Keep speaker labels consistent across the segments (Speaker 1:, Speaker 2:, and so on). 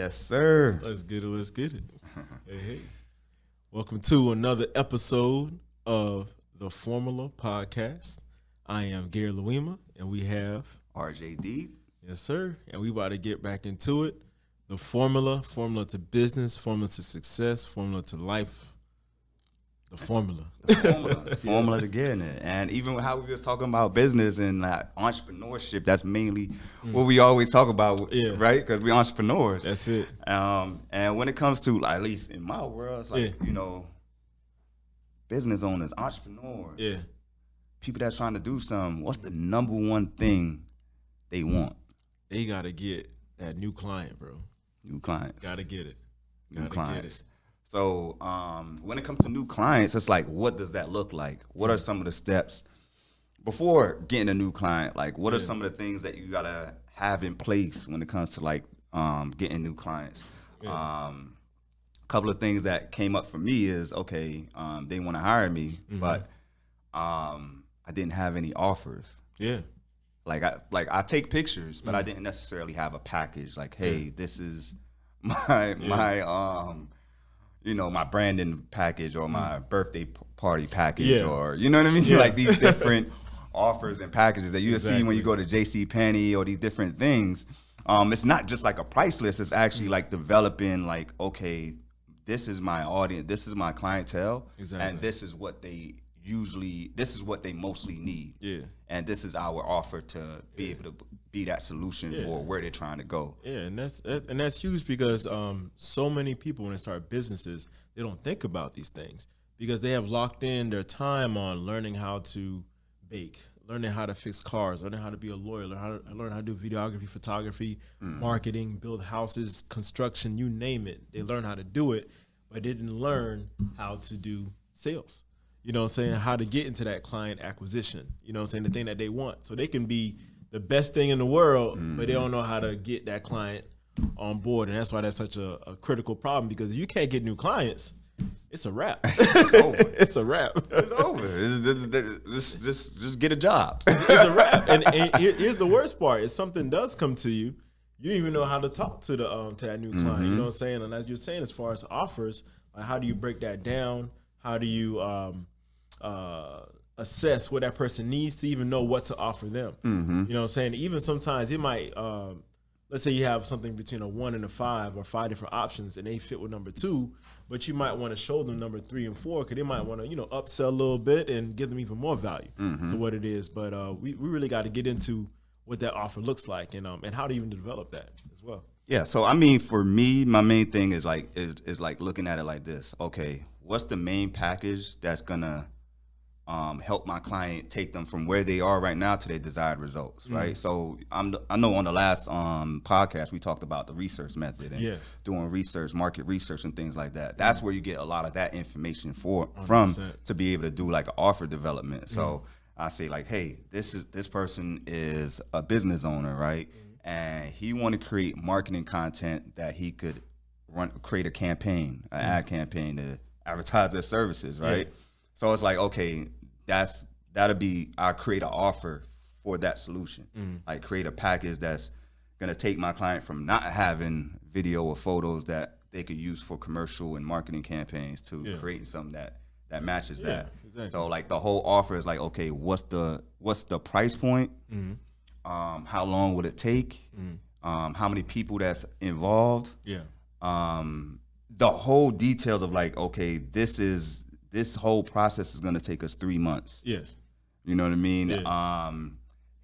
Speaker 1: Yes, sir.
Speaker 2: Let's get it. Let's get it. Hey. Welcome to another episode of the Formula Podcast. I am Gary Louima, and we have
Speaker 1: RJD.
Speaker 2: Yes, sir. And we about to get back into it. The formula to business, formula to success, formula to life. The formula.
Speaker 1: The formula to getting it. And even how we was talking about business and entrepreneurship, that's mainly what we always talk about, right? Because we're entrepreneurs.
Speaker 2: That's it.
Speaker 1: And when it comes to, at least in my world, it's like, business owners, entrepreneurs, people that's trying to do something, what's the number one thing they want?
Speaker 2: They got to get that new client, bro.
Speaker 1: New clients.
Speaker 2: Got to get it.
Speaker 1: New clients. So when it comes to new clients, it's like, what does that look like? What are some of the steps before getting a new client? Like, what are some of the things that you got to have in place when it comes to, like, getting new clients? A couple of things that came up for me is, they want to hire me, but I didn't have any offers.
Speaker 2: Yeah.
Speaker 1: I take pictures, but I didn't necessarily have a package. Like, hey, this is my my branding package or my birthday party package or, you know what I mean? Like these different offers and packages that you see when you go to JCPenney or these different things. It's not just like a price list. It's actually like developing like, okay, this is my audience. This is my clientele. Exactly. And this is what they mostly need. Yeah. And this is our offer to be able to be that solution for where they're trying to go.
Speaker 2: Yeah, and that's huge because so many people, when they start businesses, they don't think about these things because they have locked in their time on learning how to bake, learning how to fix cars, learning how to be a lawyer, learn how to do videography, photography, marketing, build houses, construction, you name it. They learn how to do it, but they didn't learn how to do sales. You know what I'm saying? How to get into that client acquisition. You know what I'm saying? The thing that they want. So they can be the best thing in the world, but they don't know how to get that client on board. And that's why that's such a critical problem, because if you can't get new clients, it's a wrap.
Speaker 1: It's over.
Speaker 2: It's a wrap.
Speaker 1: It's over. Just get a job.
Speaker 2: It's a wrap. And here's the worst part. If something does come to you, you don't even know how to talk to that new client. You know what I'm saying? And as you're saying, as far as offers, like how do you break that down? How do you assess what that person needs to even know what to offer them? You know what I'm saying? Even sometimes it might, let's say you have something between a 1 and a 5 or 5 different options and they fit with number 2, but you might want to show them number 3 and 4 because they might want to, upsell a little bit and give them even more value to what it is. But we really got to get into what that offer looks like and how to even develop that as well.
Speaker 1: Yeah. So, I mean, for me, my main thing is like looking at it like this. Okay, what's the main package that's going to help my client take them from where they are right now to their desired results, right? So I know on the last podcast we talked about the research method and doing research, market research, and things like that. That's where you get a lot of that information from to be able to do like an offer development. So I say like, hey, this person is a business owner, right? And he want to create marketing content that he could create a campaign, an ad campaign to advertise their services, right? So it's like, okay, I'll create an offer for that solution. Like create a package that's gonna take my client from not having video or photos that they could use for commercial and marketing campaigns to creating something that matches that. Exactly. So like the whole offer is like, okay, what's the price point? How long would it take? How many people that's involved? The whole details of like, okay, this whole process is going to take us 3 months. Yes. You know what I mean? Yeah.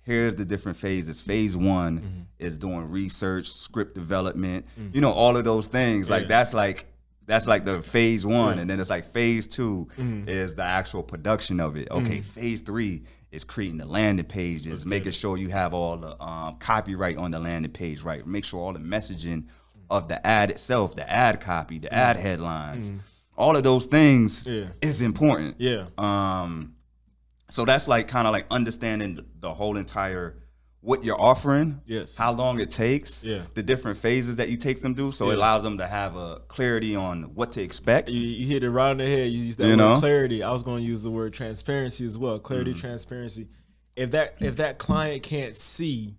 Speaker 1: Here's the different phases. Phase 1 is doing research, script development, all of those things. Like that's like the phase 1. And then it's like phase 2 is the actual production of it. Okay. Phase 3 is creating the landing pages, making sure you have all the copyright on the landing page, right? Make sure all the messaging of the ad itself, the ad copy, the ad headlines, all of those things is important. Yeah. So that's like kind of like understanding the whole entire what you're offering, how long it takes, the different phases that you take them through, so it allows them to have a clarity on what to expect.
Speaker 2: You hit it right on the head. You used that word clarity. I was going to use the word transparency as well. Clarity, transparency. If that client can't see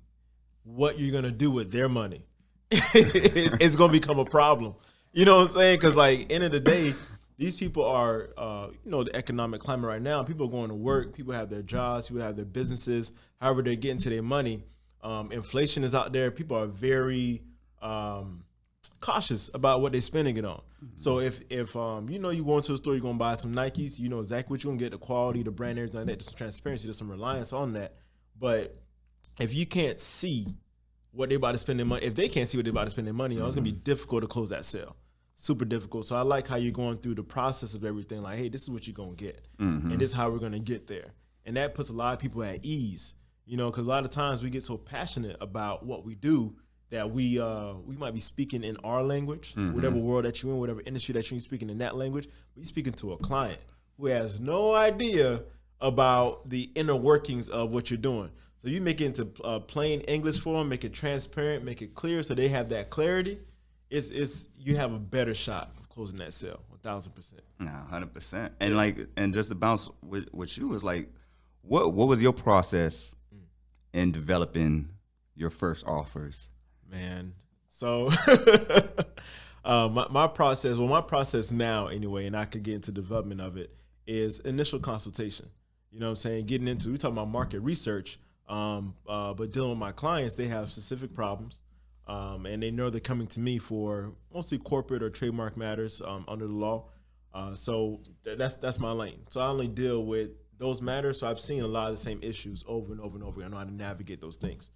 Speaker 2: what you're going to do with their money, it's going to become a problem. You know what I'm saying? Because like end of the day, these people are, the economic climate right now. People are going to work. People have their jobs. People have their businesses. However, they're getting to their money. Inflation is out there. People are very cautious about what they're spending it on. So if you go into a store, you're gonna buy some Nikes, you know exactly what you're gonna get, the quality, the brand, everything like that. There's some transparency, there's some reliance on that. But if you can't see what they're about to spend their money, if they can't see what they're about to spend their money on, it's gonna be difficult to close that sale. Super difficult. So I like how you're going through the process of everything. Like, hey, this is what you're gonna get, and this is how we're gonna get there. And that puts a lot of people at ease, because a lot of times we get so passionate about what we do that we might be speaking in our language, whatever world that you're in, whatever industry that you're speaking in that language. We're speaking to a client who has no idea about the inner workings of what you're doing. So you make it into plain English for them, make it transparent, make it clear, so they have that clarity. You have a better shot of closing that sale, 1,000%.
Speaker 1: Nah, 100%. And just to bounce with you is like, what was your process in developing your first offers?
Speaker 2: Man, so my process now anyway, and I could get into development of it, is initial consultation. You know what I'm saying? Getting into, we talking about market research, but dealing with my clients, they have specific problems, and they know they're coming to me for mostly corporate or trademark matters under the law. So that's my lane. So I only deal with those matters. So I've seen a lot of the same issues over and over and over. I know how to navigate those things.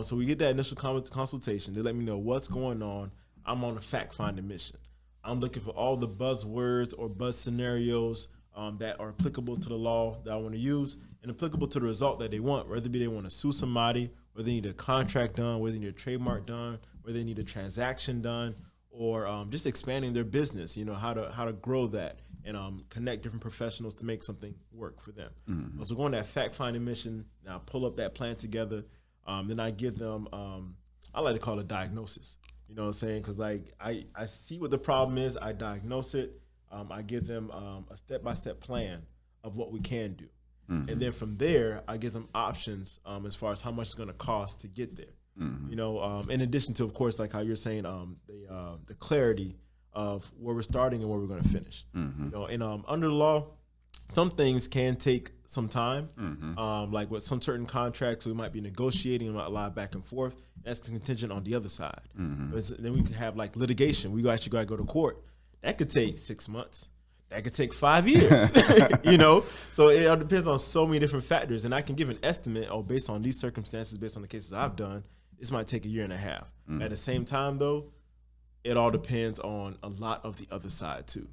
Speaker 2: So we get that initial consultation. They let me know what's going on. I'm on a fact-finding mission. I'm looking for all the buzzwords or buzz scenarios that are applicable to the law that I want to use and applicable to the result that they want, whether they want to sue somebody, whether they need a contract done, whether they need a trademark done, whether they need a transaction done, or just expanding their business, how to grow that and connect different professionals to make something work for them. So going that fact-finding mission, now pull up that plan together. Then I give them, I like to call it diagnosis. You know what I'm saying? Because like I see what the problem is, I diagnose it. I give them a step-by-step plan of what we can do. And then from there, I give them options as far as how much it's going to cost to get there. In addition to, of course, like how you're saying, the clarity of where we're starting and where we're going to finish. And under the law, some things can take some time, like with some certain contracts, we might be negotiating a lot of back and forth. That's contingent on the other side. But then we can have like litigation. We actually got to go to court. That could take 6 months. That could take 5 years. So it all depends on so many different factors. And I can give an estimate, based on these circumstances, based on the cases I've done, this might take 1.5 years. At the same time, though, it all depends on a lot of the other side too.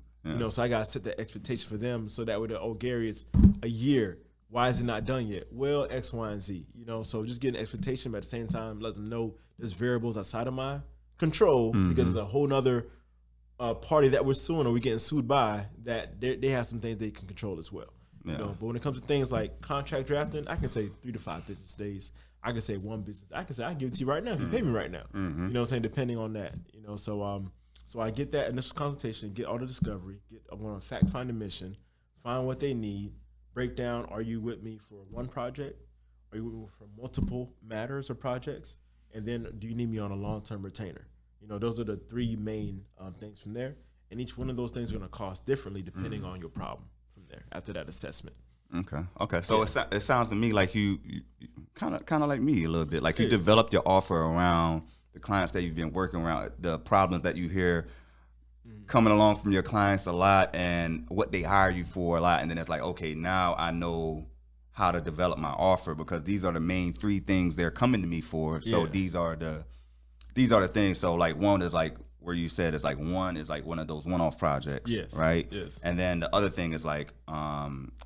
Speaker 2: So I got to set that expectation for them so that way, Gary, it's a year. Why is it not done yet? Well, X, Y, and Z. So just get an expectation, but at the same time, let them know there's variables outside of my control because there's a whole nother party that we're suing or we're getting sued by that they have some things they can control as well. But when it comes to things like contract drafting, I can say 3 to 5 business days. I can say 1 business. I can say I give it to you right now if you pay me right now. You know what I'm saying? Depending on that. So I get that initial consultation, get all the discovery, I'm on a fact-finding mission, find what they need, break down, are you with me for one project? Are you with me for multiple matters or projects? And then do you need me on a long-term retainer? Those are the 3 main things from there. And each one of those things are going to cost differently depending on your problem from there after that assessment.
Speaker 1: Okay. So it sounds to me like you kind of like me a little bit. Like you developed your offer around the clients that you've been working around, the problems that you hear coming along from your clients a lot and what they hire you for a lot. And then it's like, okay, now I know how to develop my offer because these are the main 3 things they're coming to me for. So these are the things. So like one is like where you said it's like one is like one of those one-off projects, right? Yes. And then the other thing is like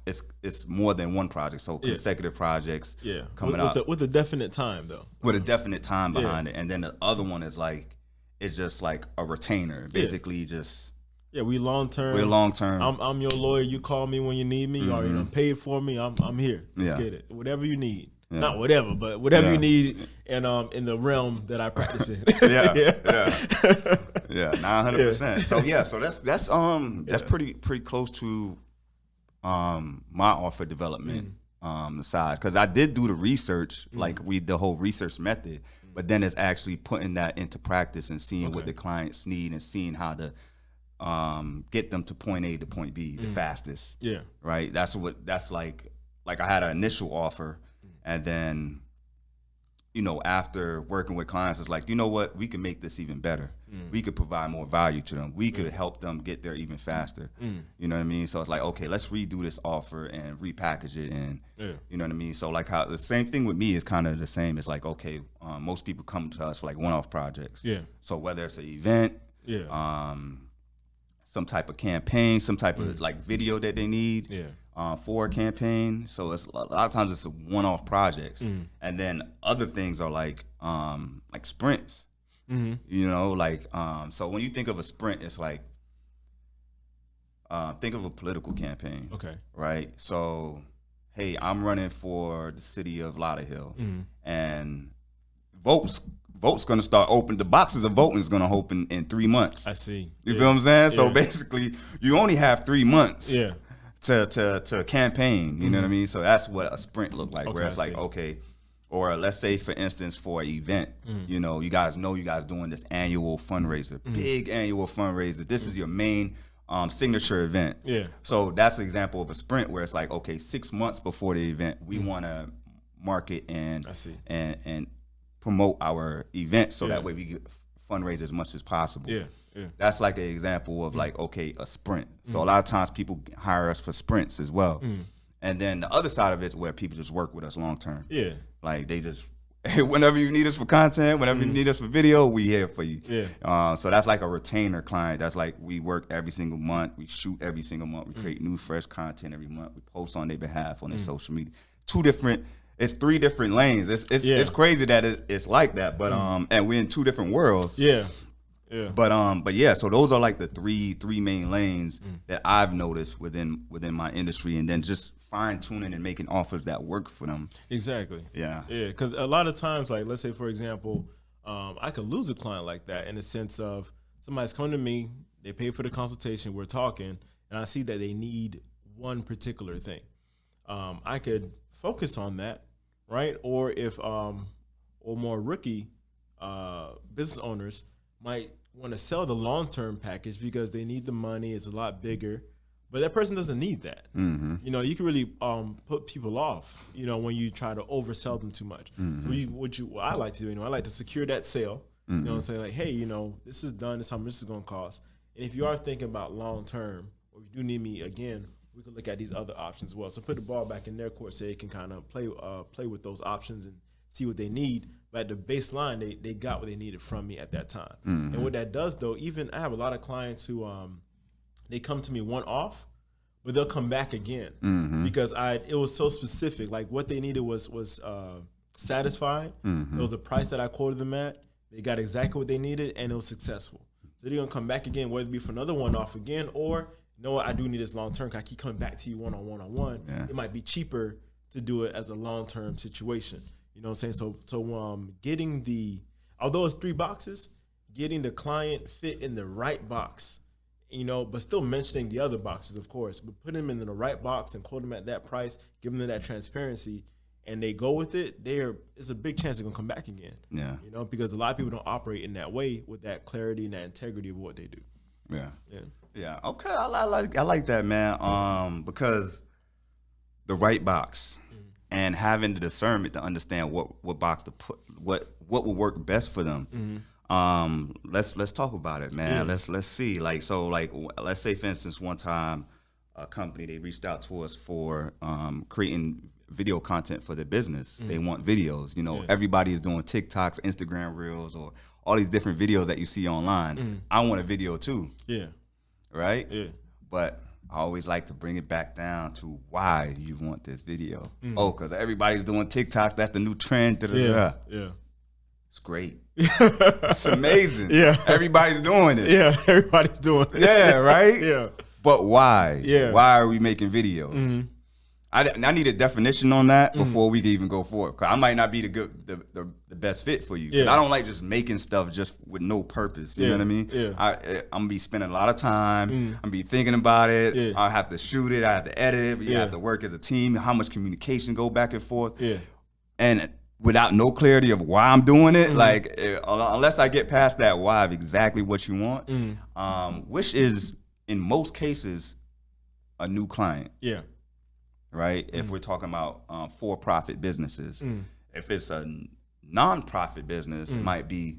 Speaker 1: it's more than one project, so consecutive projects coming up
Speaker 2: with a definite time though.
Speaker 1: With a definite time behind it, and then the other one is like it's just like a retainer, basically just.
Speaker 2: Yeah, we long term.
Speaker 1: We're long term.
Speaker 2: I'm your lawyer. You call me when you need me, or paid for me. I'm here. Let's get it. Whatever you need. Yeah. Not whatever, but whatever you need, and in the realm that I practice in.
Speaker 1: 900%. So that's pretty close to my offer development the side, because I did do the research, like the whole research method, but then it's actually putting that into practice and seeing what the clients need and seeing how to get them to point A to point B the fastest.
Speaker 2: Yeah.
Speaker 1: Right. That's like I had an initial offer, and then, after working with clients, it's like, you know what, we can make this even better. We could provide more value to them. We could help them get there even faster. You know what I mean? So it's like, okay, let's redo this offer and repackage it. And you know what I mean? So like how the same thing with me is kind of the same. It's like, okay, most people come to us for like one-off projects. Yeah. So whether it's an event, some type of campaign, some type of like video that they need for a campaign. So it's a lot of times it's one-off projects, and then other things are like sprints. So when you think of a sprint, it's like think of a political campaign. Okay. Right. So hey, I'm running for the city of Lauderhill, and votes going to start open. The boxes of voting is going to open in 3 months.
Speaker 2: I see.
Speaker 1: You feel what I'm saying? So basically, you only have 3 months. To campaign. You know what I mean? So that's what a sprint look like. Where it's like, okay, or let's say for instance for an event, you guys doing this annual fundraiser, big annual fundraiser. This is your main signature event. Yeah. So that's an example of a sprint where it's like, okay, 6 months before the event, we want to market and promote our event so that way we get fundraise as much as possible. Yeah. That's like an example of like, okay, a sprint. So a lot of times people hire us for sprints as well. And then the other side of it is where people just work with us long term. Yeah. Like they just, whenever you need us for content, whenever you need us for video, we here for you. Yeah. So that's like a retainer client. That's like we work every single month. We shoot every single month. We create new, fresh content every month. We post on their behalf on their social media. It's 3 different lanes. It's crazy that it's like that, but and we're in 2 different worlds. Yeah. Yeah. But yeah, so those are like the three main lanes that I've noticed within my industry, and then just fine tuning and making offers that work for them. Exactly. Yeah.
Speaker 2: Yeah, because a lot of times, like let's say for example, I could lose a client like that in the sense of somebody's coming to me, they pay for the consultation, we're talking, and I see that they need one particular thing. I could focus on that, right? Or if or more rookie business owners might want to sell the long-term package because they need the money, it's a lot bigger, but that person doesn't need that. You can really put people off, when you try to oversell them too much. So what I like to do, I like to secure that sale, and say like, hey, this is done, this is how much this is going to cost. And if you are thinking about long-term, or if you do need me again, we could look at these other options as well. So put the ball back in their court so they can kind of play with those options and see what they need. But at the baseline, they got what they needed from me at that time. And what that does, though, even I have a lot of clients who they come to me one-off, but they'll come back again because it was so specific. Like what they needed was satisfied. It was the price that I quoted them at. They got exactly what they needed, and it was successful. So they're going to come back again, whether it be for another one-off again, or know what, I do need this long-term because I keep coming back to you one-on-one. It might be cheaper to do it as a long-term situation. You know what I'm saying? So getting although it's 3 boxes, getting the client fit in the right box, but still mentioning the other boxes, of course, but put them in the right box and quote them at that price, give them that transparency, and they go with it, it's a big chance they're going to come back again. Yeah. Because a lot of people don't operate in that way with that clarity and that integrity of what they do.
Speaker 1: Yeah. Yeah. Yeah. Okay. I like that, man. Because the right box. And having the discernment to understand what box to put, what will work best for them. Let's talk about it, man. Yeah. Let's see. Let's say for instance, one time a company, they reached out to us for creating video content for their business. They want videos. Everybody is doing TikToks, Instagram Reels, or all these different videos that you see online. I want a video too. Yeah. Right? Yeah. But I always like to bring it back down to why you want this video. Oh, because everybody's doing TikToks. That's the new trend. Yeah. It's great. It's amazing. Yeah. Everybody's doing it.
Speaker 2: Yeah, everybody's doing it.
Speaker 1: Yeah, right? Yeah. But why? Yeah. Why are we making videos? I need a definition on that before we can even go forward. Cause I might not be the best fit for you.
Speaker 2: Yeah.
Speaker 1: I don't like just making stuff just with no purpose. You know what I mean?
Speaker 2: Yeah.
Speaker 1: I'm gonna be spending a lot of time. I'm gonna be thinking about it.
Speaker 2: Yeah.
Speaker 1: I have to shoot it. I have to edit it. But you
Speaker 2: Yeah.
Speaker 1: have to work as a team. How much communication go back and forth?
Speaker 2: Yeah.
Speaker 1: And without no clarity of why I'm doing it, like unless I get past that why of exactly what you want, which is in most cases a new client.
Speaker 2: Yeah.
Speaker 1: Right? If we're talking about for-profit businesses. If it's a non-profit business, it might be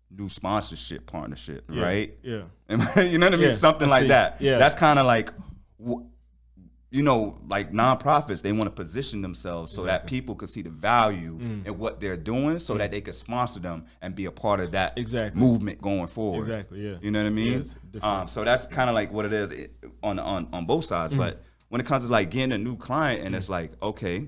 Speaker 1: new sponsorship partnership, right?
Speaker 2: Yeah.
Speaker 1: You know what I mean?
Speaker 2: Yeah,
Speaker 1: Something
Speaker 2: I
Speaker 1: like
Speaker 2: see.
Speaker 1: that.
Speaker 2: Yeah.
Speaker 1: That's kind of like, like nonprofits, they want to position themselves so that people can see the value in what they're doing so that they can sponsor them and be a part of that movement going forward.
Speaker 2: Exactly, yeah.
Speaker 1: You know what I mean?
Speaker 2: Yes,
Speaker 1: so that's kind of like what it is on both sides. But when it comes to like getting a new client and it's like, okay,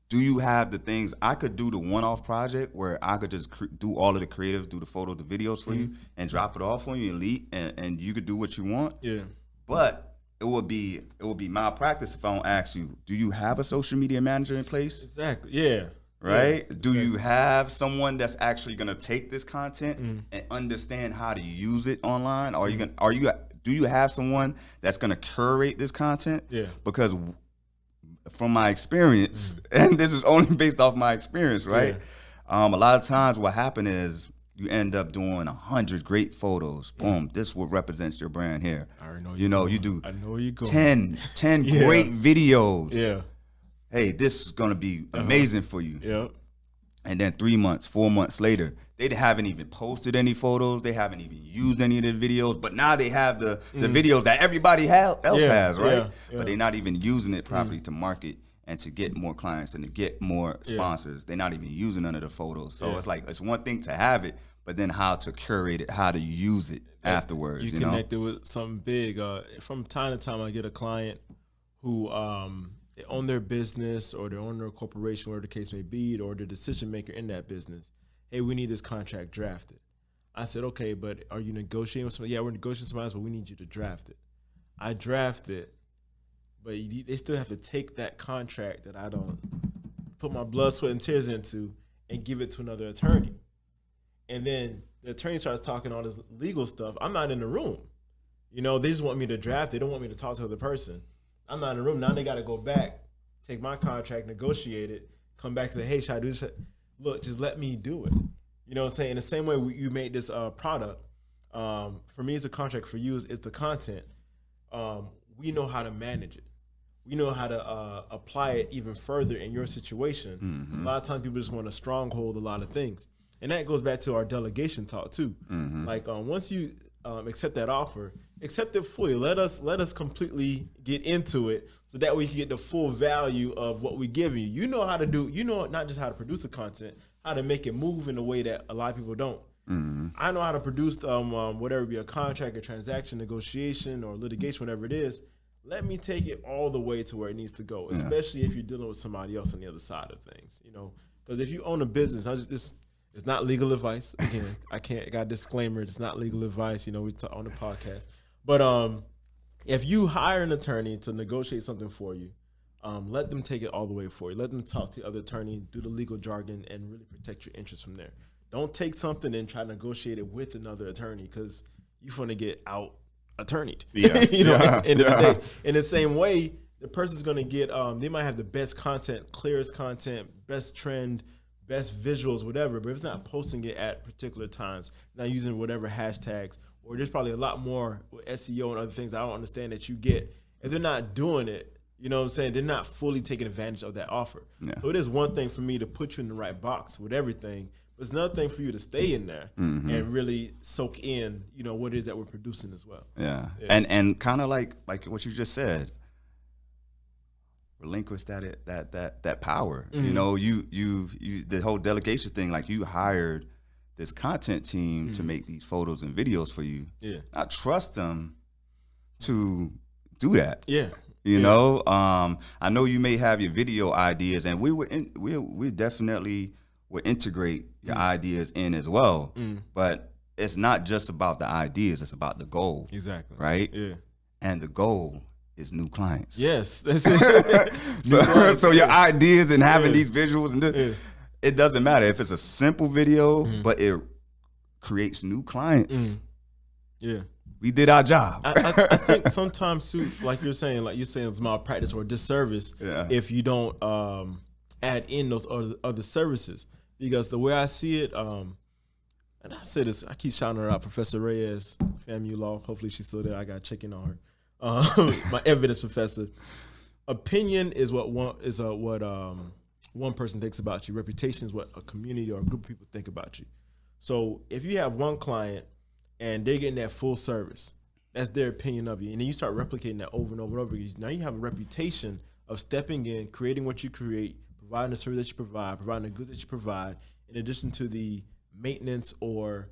Speaker 1: do you have the things I could do the one-off project where I could just do all of the creatives, do the photos, the videos for you and drop it off on you and you could do what you want?
Speaker 2: Yeah.
Speaker 1: But it would be malpractice if I don't ask you, do you have a social media manager in place?
Speaker 2: Exactly. Yeah.
Speaker 1: Right?
Speaker 2: Yeah.
Speaker 1: Do you have someone that's actually gonna take this content and understand how to use it online? Do you have someone that's gonna curate this content?
Speaker 2: Yeah.
Speaker 1: Because from my experience, and this is only based off my experience, right?
Speaker 2: Yeah.
Speaker 1: A lot of times what happens is you end up doing 100 great photos. Boom, this is what represents your brand here.
Speaker 2: I already know
Speaker 1: you do
Speaker 2: I know you go.
Speaker 1: 10 great videos.
Speaker 2: Yeah.
Speaker 1: Hey, this is gonna be amazing for you.
Speaker 2: Yeah.
Speaker 1: And then 3 months, 4 months later, they haven't even posted any photos. They haven't even used any of the videos. But now they have the videos that everybody else has, right?
Speaker 2: Yeah.
Speaker 1: But they're not even using it properly to market and to get more clients and to get more sponsors. They're not even using none of the photos. So it's like, it's one thing to have it, but then how to curate it, how to use it afterwards.
Speaker 2: You connected with something big. From time to time, I get a client who they own their business or they own their corporation, whatever the case may be, or the decision maker in that business. Hey, we need this contract drafted. I said, okay, but are you negotiating with somebody? Yeah, we're negotiating with somebody else, but we need you to draft it. I draft it, but they still have to take that contract that I don't put my blood, sweat, and tears into and give it to another attorney. And then the attorney starts talking all this legal stuff. I'm not in the room. They just want me to draft. They don't want me to talk to the other person. I'm not in the room. Now they got to go back, take my contract, negotiate it, come back and say, hey, should I do this? Look, just let me do it. You know what I'm saying? In the same way you made this product, for me, it's a contract. For you, it's the content. We know how to manage it. We know how to apply it even further in your situation. A lot of times people just want to stronghold a lot of things. And that goes back to our delegation talk too. Like once you accept that offer, accept it fully. Let us completely get into it so that we can get the full value of what we give you. You know how to do, not just how to produce the content, how to make it move in a way that a lot of people don't. I know how to produce whatever it be, a contract, a transaction, negotiation, or litigation, whatever it is. Let me take it all the way to where it needs to go, especially if you're dealing with somebody else on the other side of things. Because if you own a business, it's not legal advice. Again, I got a disclaimer. It's not legal advice. We talk on the podcast. But if you hire an attorney to negotiate something for you, let them take it all the way for you. Let them talk to the other attorney, do the legal jargon, and really protect your interests from there. Don't take something and try to negotiate it with another attorney because you're going to get out attorneyed. End of the day. In the same way, the person's going to get, they might have the best content, clearest content, best trend, best visuals, whatever, but if they're not posting it at particular times, not using whatever hashtags, or there's probably a lot more with SEO and other things I don't understand that you get. If they're not doing it, you know what I'm saying, they're not fully taking advantage of that offer. So it is one thing for me to put you in the right box with everything, but it's another thing for you to stay in there and really soak in, what it is that we're producing as well.
Speaker 1: Yeah. And kind of like what you just said, relinquish that power. You the whole delegation thing, like you hired this content team to make these photos and videos for you. I trust them to do that. I know you may have your video ideas, and we definitely will integrate your ideas in as well. But it's not just about the ideas; it's about the goal.
Speaker 2: Exactly.
Speaker 1: Right.
Speaker 2: Yeah.
Speaker 1: And the goal is new clients.
Speaker 2: Yes, that's it.
Speaker 1: So your ideas and having these visuals and this, it doesn't matter if it's a simple video, but it creates new clients.
Speaker 2: Yeah.
Speaker 1: We did our job.
Speaker 2: I think sometimes too, like you're saying it's malpractice or disservice if you don't add in those other services. Because the way I see it, and I say this, I keep shouting her out, Professor Reyes, FAMU Law. Hopefully she's still there. I got to check in on her. My evidence professor. Opinion is what one person thinks about you. Reputation is what a community or a group of people think about you. So if you have one client and they're getting that full service, that's their opinion of you, and then you start replicating that over and over and over again. Now you have a reputation of stepping in, creating what you create, providing the service that you provide, providing the goods that you provide, in addition to the maintenance or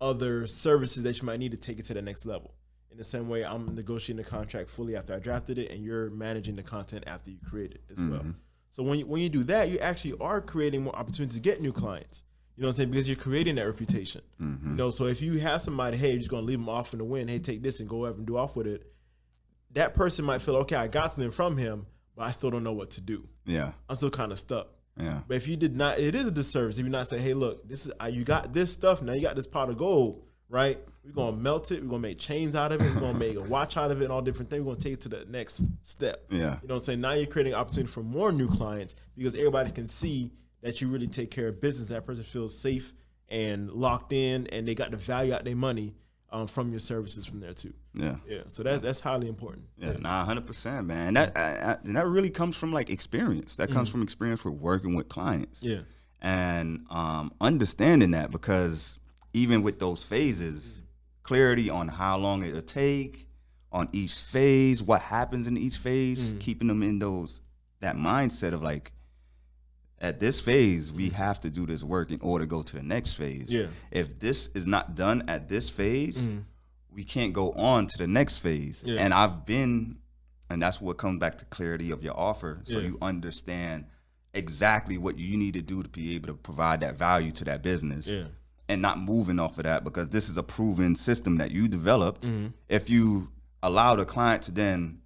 Speaker 2: other services that you might need to take it to the next level. In the same way, I'm negotiating the contract fully after I drafted it, and you're managing the content after you create it as well. So when you do that, you actually are creating more opportunities to get new clients. You know what I'm saying? Because you're creating that reputation. You know, so if you have somebody, hey, you're just gonna leave them off in the wind, hey, take this and go up and do off with it, that person might feel, okay, I got something from him, but I still don't know what to do. Yeah. I'm still kind of stuck. Yeah. But if you did not, it is a disservice if you not say, hey, look, this is you got this stuff, now you got this pot of gold, right? We're gonna melt it, we're gonna make chains out of it, we're gonna make a watch out of it and all different things. We're gonna take it to the next step. Yeah. You know what I'm saying? Now you're creating opportunity for more new clients because everybody can see that you really take care of business. That person feels safe and locked in, and they got the value out their money from your services from there too. Yeah. So that's highly important. Yeah.
Speaker 1: Nah, 100%, man. That really comes from like experience. That comes from experience with working with clients. Yeah. And understanding that, because even with those phases, clarity on how long it'll take on each phase, what happens in each phase, keeping them in that mindset of like, at this phase, we have to do this work in order to go to the next phase. Yeah. If this is not done at this phase, we can't go on to the next phase. Yeah. And that's what comes back to clarity of your offer. So you understand exactly what you need to do to be able to provide that value to that business. Yeah. And not moving off of that, because this is a proven system that you developed. If you allow the client to then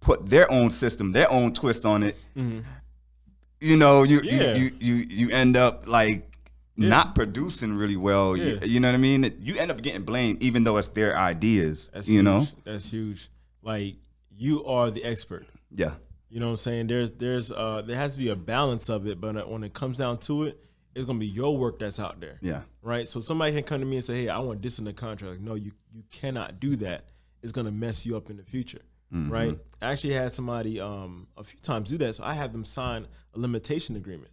Speaker 1: put their own system, their own twist on it, you know, you end up like not producing really well. Yeah. You know what I mean? You end up getting blamed, even though it's their ideas. That's huge. Know?
Speaker 2: That's huge. Like, you are the expert. Yeah. You know what I'm saying? There has to be a balance of it, but when it comes down to it, it's gonna be your work that's out there. Yeah. Right. So somebody can come to me and say, "Hey, I want this in the contract." Like, no, you cannot do that. It's gonna mess you up in the future. Right. I actually had somebody a few times do that. So I had them sign a limitation agreement.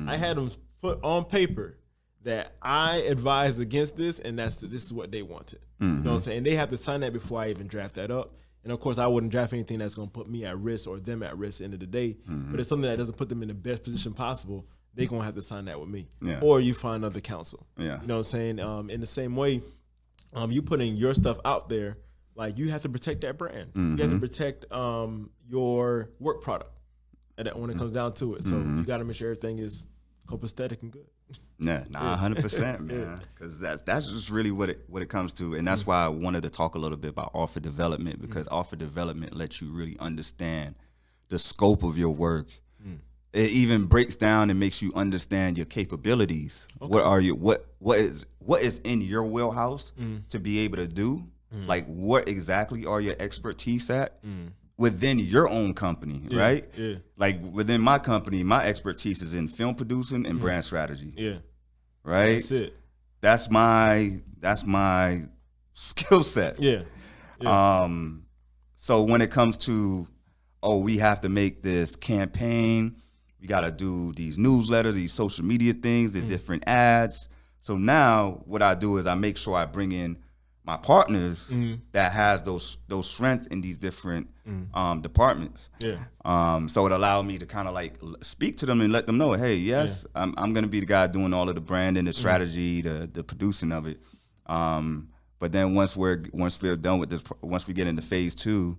Speaker 2: I had them put on paper that I advised against this, and this is what they wanted. You know what I'm saying? And they have to sign that before I even draft that up. And of course, I wouldn't draft anything that's going to put me at risk or them at risk at the end of the day. But it's something that doesn't put them in the best position possible. They're going to have to sign that with me. Yeah. Or you find other counsel. Yeah. You know what I'm saying? In the same way, you putting your stuff out there, like, you have to protect that brand. You have to protect your work product when it comes down to it. So you got to make sure everything is copacetic and good.
Speaker 1: Yeah, 100%, man. Because that's just really what it comes to. And that's why I wanted to talk a little bit about offer development, because offer development lets you really understand the scope of your work. It even breaks down and makes you understand your capabilities. Okay. What is in your wheelhouse to be able to do? Like, what exactly are your expertise at within your own company, right? Yeah. Like, within my company, my expertise is in film producing and brand strategy. Yeah. Right? That's it. That's my skill set. Yeah. So when it comes to, we have to make this campaign, we got to do these newsletters, these social media things, these different ads. So now what I do is I make sure I bring in my partners that has those strengths in these different departments. Yeah. So it allowed me to kind of like speak to them and let them know, hey, yes, I'm going to be the guy doing all of the branding, the strategy, the producing of it. But then once we're done with this, once we get into phase 2,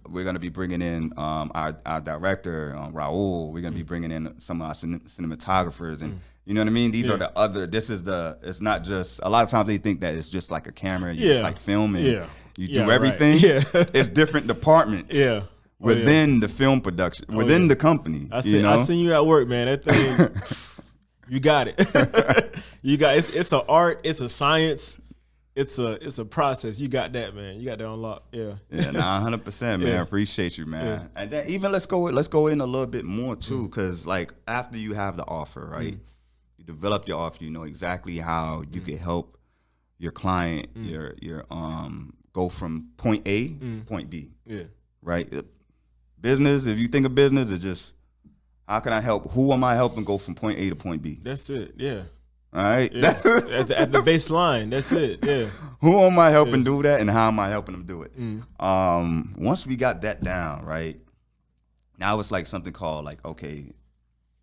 Speaker 1: we're going to be bringing in our director, Raul. We're going to be bringing in some of our cinematographers, and you know what I mean? These are the other, it's not just, a lot of times they think that it's just like a camera, you just like filming. Yeah. You
Speaker 2: Yeah,
Speaker 1: do
Speaker 2: right.
Speaker 1: everything.
Speaker 2: Yeah.
Speaker 1: It's different departments.
Speaker 2: Yeah.
Speaker 1: Within the film production, within the company.
Speaker 2: I seen you at work, man. That thing, you got it. You got it's an art, it's a science, it's a process. You got that, man. You got that on lock. Yeah.
Speaker 1: Yeah, 100%, man.
Speaker 2: Yeah.
Speaker 1: Appreciate you, man.
Speaker 2: Yeah.
Speaker 1: And then even let's go in a little bit more too, because like after you have the offer, right? You develop your offer, you know exactly how you can help your client, your go from point A to point B. Yeah. Right? Business, if you think of business, it's just how can I help? Who am I helping go from point A to point B?
Speaker 2: That's it. Yeah.
Speaker 1: All right.
Speaker 2: Yeah. At the baseline. That's it. Yeah.
Speaker 1: Who am I helping do that, and how am I helping them do it? Once we got that down, right? Now it's like something called like, okay,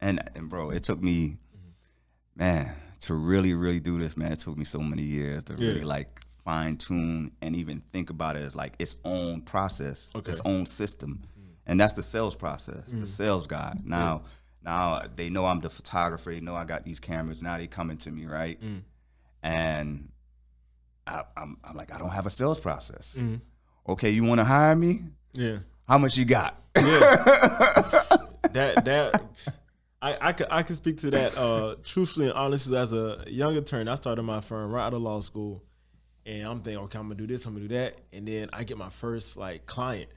Speaker 1: and bro, it took me, man, to really do this, man. It took me so many years to really like fine tune and even think about it as like its own process, its own system. And that's the sales process, the sales guy. Now they know I'm the photographer. They know I got these cameras. Now they coming to me, right? And I'm like, I don't have a sales process. Okay, you want to hire me? Yeah. How much you got?
Speaker 2: Yeah. I could speak to that truthfully and honestly. As a young attorney, I started my firm right out of law school, and I'm thinking, okay, I'm gonna do this, I'm gonna do that, and then I get my first like client.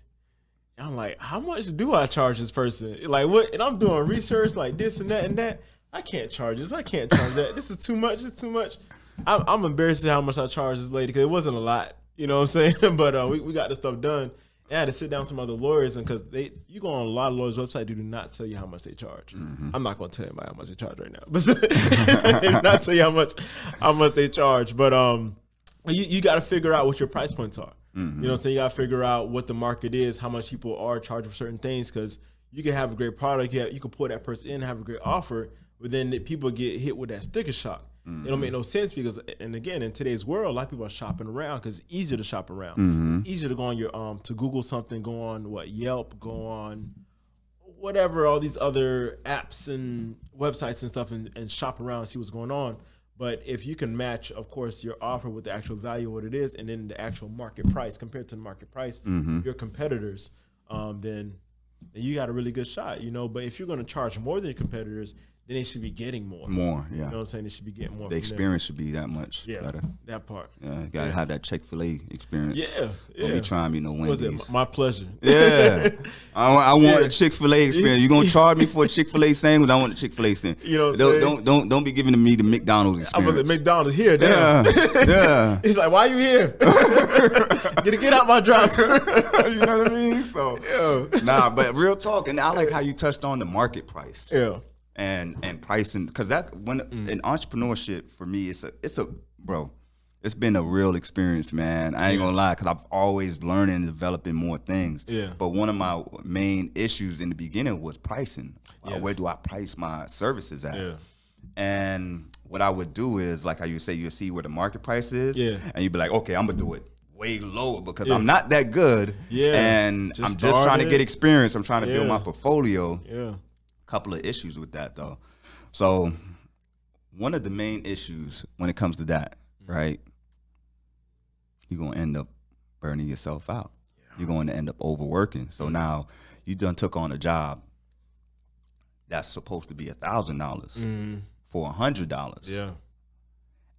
Speaker 2: And I'm like, how much do I charge this person? Like what? And I'm doing research like this and that and that. I can't charge this. I can't charge that. This is too much. It's too much. I'm embarrassed to how much I charged this lady because it wasn't a lot. You know what I'm saying? But we got this stuff done. And I had to sit down with some other lawyers, and because you go on a lot of lawyers' websites, they do not tell you how much they charge. I'm not going to tell anybody how much they charge right now, but they do not tell you how much they charge. But you got to figure out what your price points are. You know what I'm saying? You got to figure out what the market is, how much people are charging for certain things, because you can have a great product, you can pull that person in, have a great offer, but then people get hit with that sticker shock. It don't make no sense because, and again, in today's world, a lot of people are shopping around because it's easier to shop around. It's easier to go on your to Google something, go on Yelp, go on whatever, all these other apps and websites and stuff, and shop around and see what's going on. But if you can match, of course, your offer with the actual value of what it is, and then the actual market price compared to the market price, your competitors, then you got a really good shot, you know. But if you're going to charge more than your competitors, then they should be getting more.
Speaker 1: More, yeah.
Speaker 2: You know what I'm saying? They should be getting more.
Speaker 1: The experience should be that much better.
Speaker 2: That part.
Speaker 1: Yeah, you gotta have that Chick-fil-A experience.
Speaker 2: Yeah.
Speaker 1: Don't be trying me no Wendy's.
Speaker 2: Was it my pleasure?
Speaker 1: Yeah. I want a Chick-fil-A experience. You gonna charge me for a Chick-fil-a sandwich? I want a Chick-fil-A sandwich. You know what I'm saying? Don't be giving me the McDonald's experience.
Speaker 2: I was at McDonald's here. Damn.
Speaker 1: Yeah.
Speaker 2: He's like, why are you here? Get out my drive.
Speaker 1: You know what I mean? So nah, but real talk, and I like how you touched on the market price.
Speaker 2: Yeah.
Speaker 1: And pricing, because that when in entrepreneurship for me, it's a bro, it's been a real experience, man. I ain't gonna lie, because I've always learning and developing more things. Yeah. But one of my main issues in the beginning was pricing. Where do I price my services at? Yeah. And what I would do is, like how you say, you see where the market price is, and you'd be like, okay, I'm gonna do it way lower because I'm not that good, and I'm just trying to get experience. I'm trying to build my portfolio. Yeah. Couple of issues with that though. So one of the main issues when it comes to that, right? You're gonna end up burning yourself out. You're going to end up overworking. So now you done took on a job that's supposed to be $1,000 for $100. Yeah.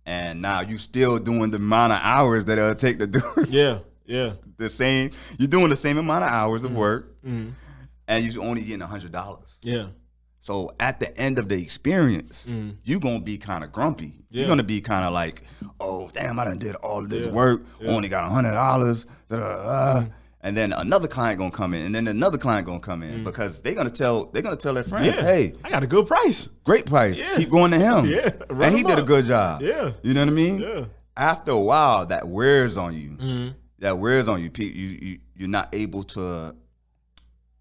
Speaker 1: And now you still doing the amount of hours that it'll take to do the same. You're doing the same amount of hours of work. And you're only getting $100. Yeah. So at the end of the experience, you're going to be kind of grumpy. Yeah. You're going to be kind of like, oh, damn, I done did all of this work, only got $100. And then another client going to come in, and then another client going to come in because they're going to tell their friends, hey,
Speaker 2: I got a good price.
Speaker 1: Great price. Yeah. Keep going to him. And he did a good job.
Speaker 2: Yeah.
Speaker 1: You know what I mean? Yeah. After a while, that wears on you. That wears on you. You're not able to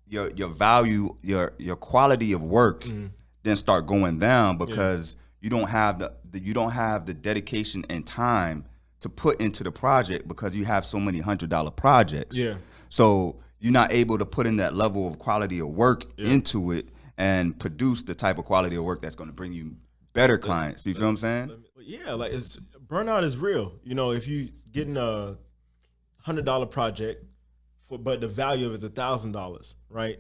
Speaker 1: your value, your quality of work then start going down because you don't have the dedication and time to put into the project because you have so many $100 projects. Yeah. So you're not able to put in that level of quality of work into it and produce the type of quality of work that's going to bring you better clients. You feel what I'm saying?
Speaker 2: Yeah, like burnout is real. You know, if you getting $100 project, but the value of it is $1,000, right?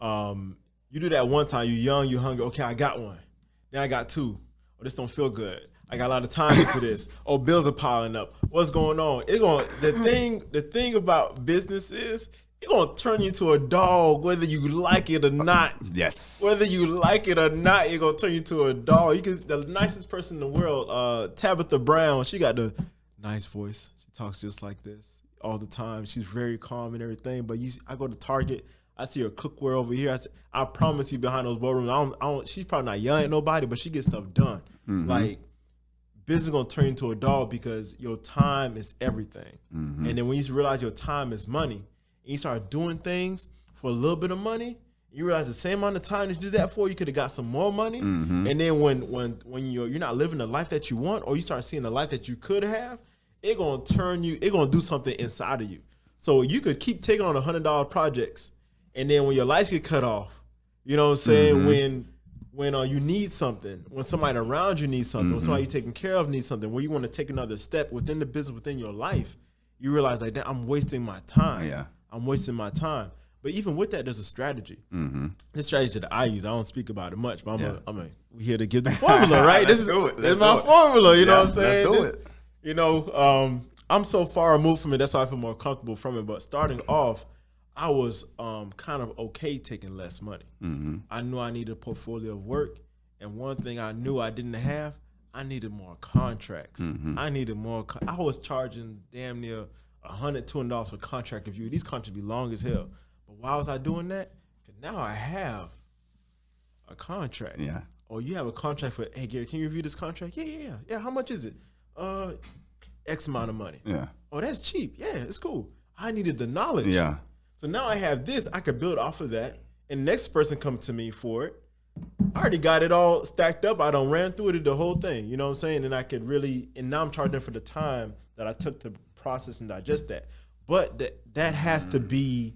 Speaker 2: You do that one time, you're young, you're hungry. Okay, I got one. Then I got two. Oh, this don't feel good. I got a lot of time into this. Oh, bills are piling up. What's going on? The thing about business is it's gonna turn you into a dog, whether you like it or not.
Speaker 1: Yes.
Speaker 2: Whether you like it or not, you're gonna turn you into a dog. The nicest person in the world, Tabitha Brown, she got the nice voice. She talks just like this all the time. She's very calm and everything. But I go to Target, I see her cookware over here. I promise you, behind those boardrooms, she's probably not yelling at nobody, but she gets stuff done. Like, business is gonna turn you into a dog because your time is everything. And then when you realize your time is money, and you start doing things for a little bit of money, you realize the same amount of time that you did that for, you could have got some more money. And then when you're not living the life that you want, or you start seeing the life that you could have, it's gonna do something inside of you. So you could keep taking on $100 projects, and then when your lights get cut off, you know what I'm saying? When you need something, when somebody around you needs something, when somebody you're taking care of needs something, where you want to take another step within the business, within your life, you realize like, I'm wasting my time.
Speaker 1: Yeah.
Speaker 2: I'm wasting my time. But even with that, there's a strategy. This strategy that I use, I don't speak about it much, but we're here to give the formula, right? This is my formula, you know what I'm saying?
Speaker 1: Let's do it.
Speaker 2: You know, I'm so far removed from it, that's why I feel more comfortable from it. But starting off, I was kind of okay taking less money. I knew I needed a portfolio of work, and one thing I knew I didn't have, I needed more contracts. I needed more. I was charging damn near $100, $200 for contract review. These contracts be long as hell. But why was I doing that? Because now I have a contract.
Speaker 1: Yeah.
Speaker 2: Or you have a contract for, hey Gary, can you review this contract? Yeah. How much is it? X amount of money.
Speaker 1: Yeah.
Speaker 2: Oh, that's cheap. Yeah, it's cool. I needed the knowledge.
Speaker 1: Yeah.
Speaker 2: So now I have this, I could build off of that, and the next person come to me for it. I already got it all stacked up. I done ran through it, the whole thing. You know what I'm saying? And I could really, and now I'm charging for the time that I took to process and digest that. But that has to be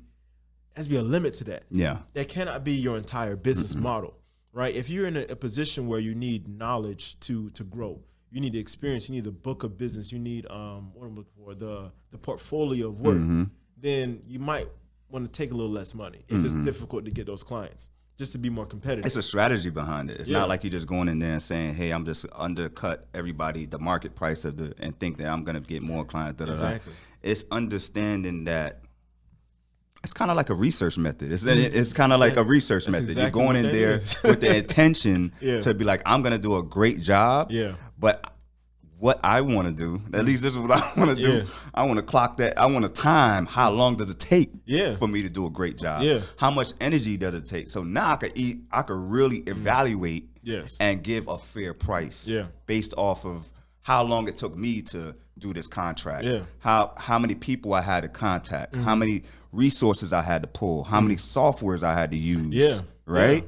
Speaker 2: a limit to that.
Speaker 1: Yeah. That
Speaker 2: cannot be your entire business model, right? If you're in a position where you need knowledge to grow, you need the experience, you need the book of business, you need what I'm looking for, the portfolio of work, then you might want to take a little less money if it's difficult to get those clients, just to be more competitive.
Speaker 1: It's a strategy behind it. It's not like you're just going in there and saying, hey, I'm just undercut everybody, the market price of and think that I'm going to get more clients.
Speaker 2: Exactly.
Speaker 1: It's understanding that it's kind of like a research method. It's kind of like a research method.
Speaker 2: Exactly
Speaker 1: you're going in there with the intention to be like, I'm going to do a great job.
Speaker 2: Yeah.
Speaker 1: But what I want to do, at least this is what I want to do. I want to clock that. I want to time how long does it take for me to do a great job? How much energy does it take? So now I could really evaluate and give a fair price based off of how long it took me to do this contract. How many people I had to contact, how many resources I had to pull, how many softwares I had to use. Right?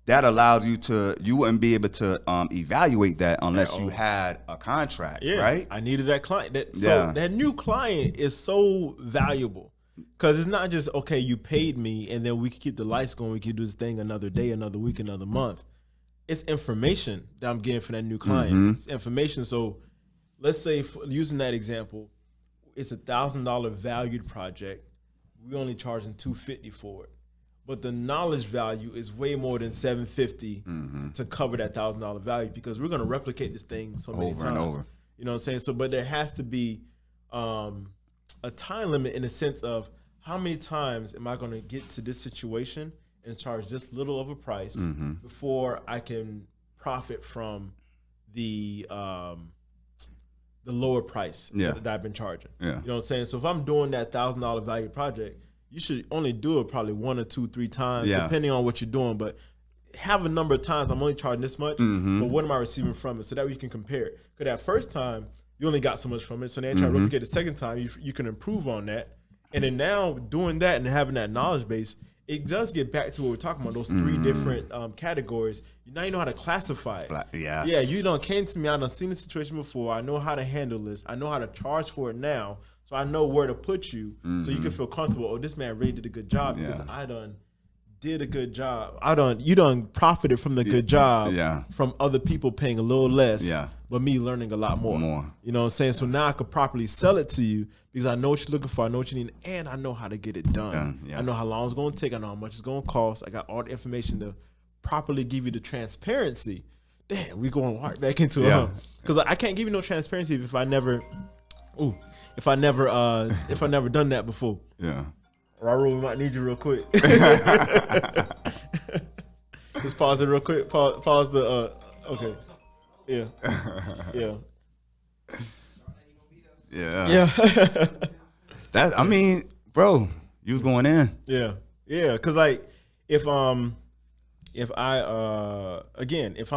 Speaker 1: That allows you wouldn't be able to evaluate that unless you had a contract, right?
Speaker 2: I needed that client. That new client is so valuable because it's not just, okay, you paid me and then we can keep the lights going. We can do this thing another day, another week, another month. It's information that I'm getting from that new client. It's information. So let's say, using that example, it's $1,000 valued project. We're only charging $250 for it. But the knowledge value is way more than $750 to cover that $1,000 value because we're going to replicate this thing so many times.
Speaker 1: And over.
Speaker 2: You know what I'm saying? So, but there has to be a time limit in the sense of how many times am I going to get to this situation and charge this little of a price before I can profit from the lower price that I've been charging. You know what I'm saying? So if I'm doing that $1,000 value project, you should only do it probably 1 or 2, 3 times, depending on what you're doing. But have a number of times, I'm only charging this much, but what am I receiving from it? So that way you can compare it. Because that first time, you only got so much from it. So then try to replicate the second time, you can improve on that. And then now doing that and having that knowledge base, it does get back to what we're talking about, those 3 different categories. Now you know how to classify it.
Speaker 1: Yes.
Speaker 2: Yeah, you done came to me, I done seen the situation before. I know how to handle this. I know how to charge for it now. So I know where to put you so you can feel comfortable. Oh, this man really did a good job because I done did a good job. You done profited from the good job from other people paying a little less, but me learning a lot more. You know what I'm saying? So now I could properly sell it to you because I know what you're looking for, I know what you need, and I know how to get it done. I know how long it's going to take, I know how much it's going to cost. I got all the information to properly give you the transparency. Damn, we going right back into it, because I can't give you no transparency if I never done that before.
Speaker 1: Yeah.
Speaker 2: Raul, we might need you real quick. Just pause it real quick. Pause the. Okay. Yeah. Yeah.
Speaker 1: Yeah. That, I mean, bro, you was going in.
Speaker 2: Yeah. Yeah. Cause like if I'm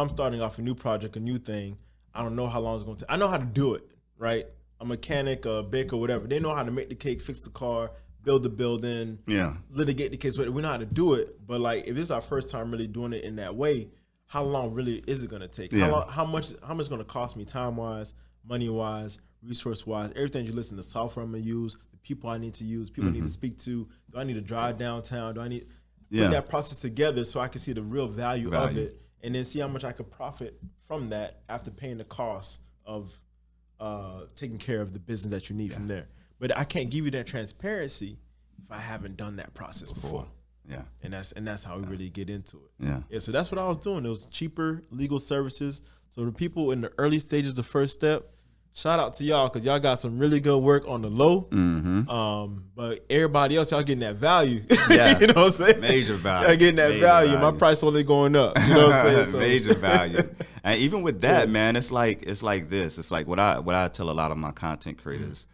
Speaker 2: starting off a new project, a new thing, I don't know how long it's going to take. I know how to do it, right? A mechanic, a baker, whatever. They know how to make the cake, fix the car, build the building, litigate the case. We know how to do it, but like if this is our first time really doing it in that way, how long really is it going to take? How much is going to cost me time wise, money wise, resource wise, everything you listen to, software I'm going to use, the people I need to use, people I need to speak to. Do I need to drive downtown? Do I need put that process together so I can see the real value of it, and then see how much I could profit from that after paying the cost of taking care of the business that you need from there. But I can't give you that transparency if I haven't done that process before.
Speaker 1: Yeah.
Speaker 2: And that's how we really get into it.
Speaker 1: Yeah.
Speaker 2: So that's what I was doing. It was cheaper legal services. So the people in the early stages, the first step, shout out to y'all because y'all got some really good work on the low. But everybody else, y'all getting that value.
Speaker 1: Yeah.
Speaker 2: You know what I'm saying?
Speaker 1: Major value.
Speaker 2: Y'all getting that value. My price only going up. You know what I'm saying? So.
Speaker 1: Major value. And even with that, man, it's like this. It's like what I tell a lot of my content creators.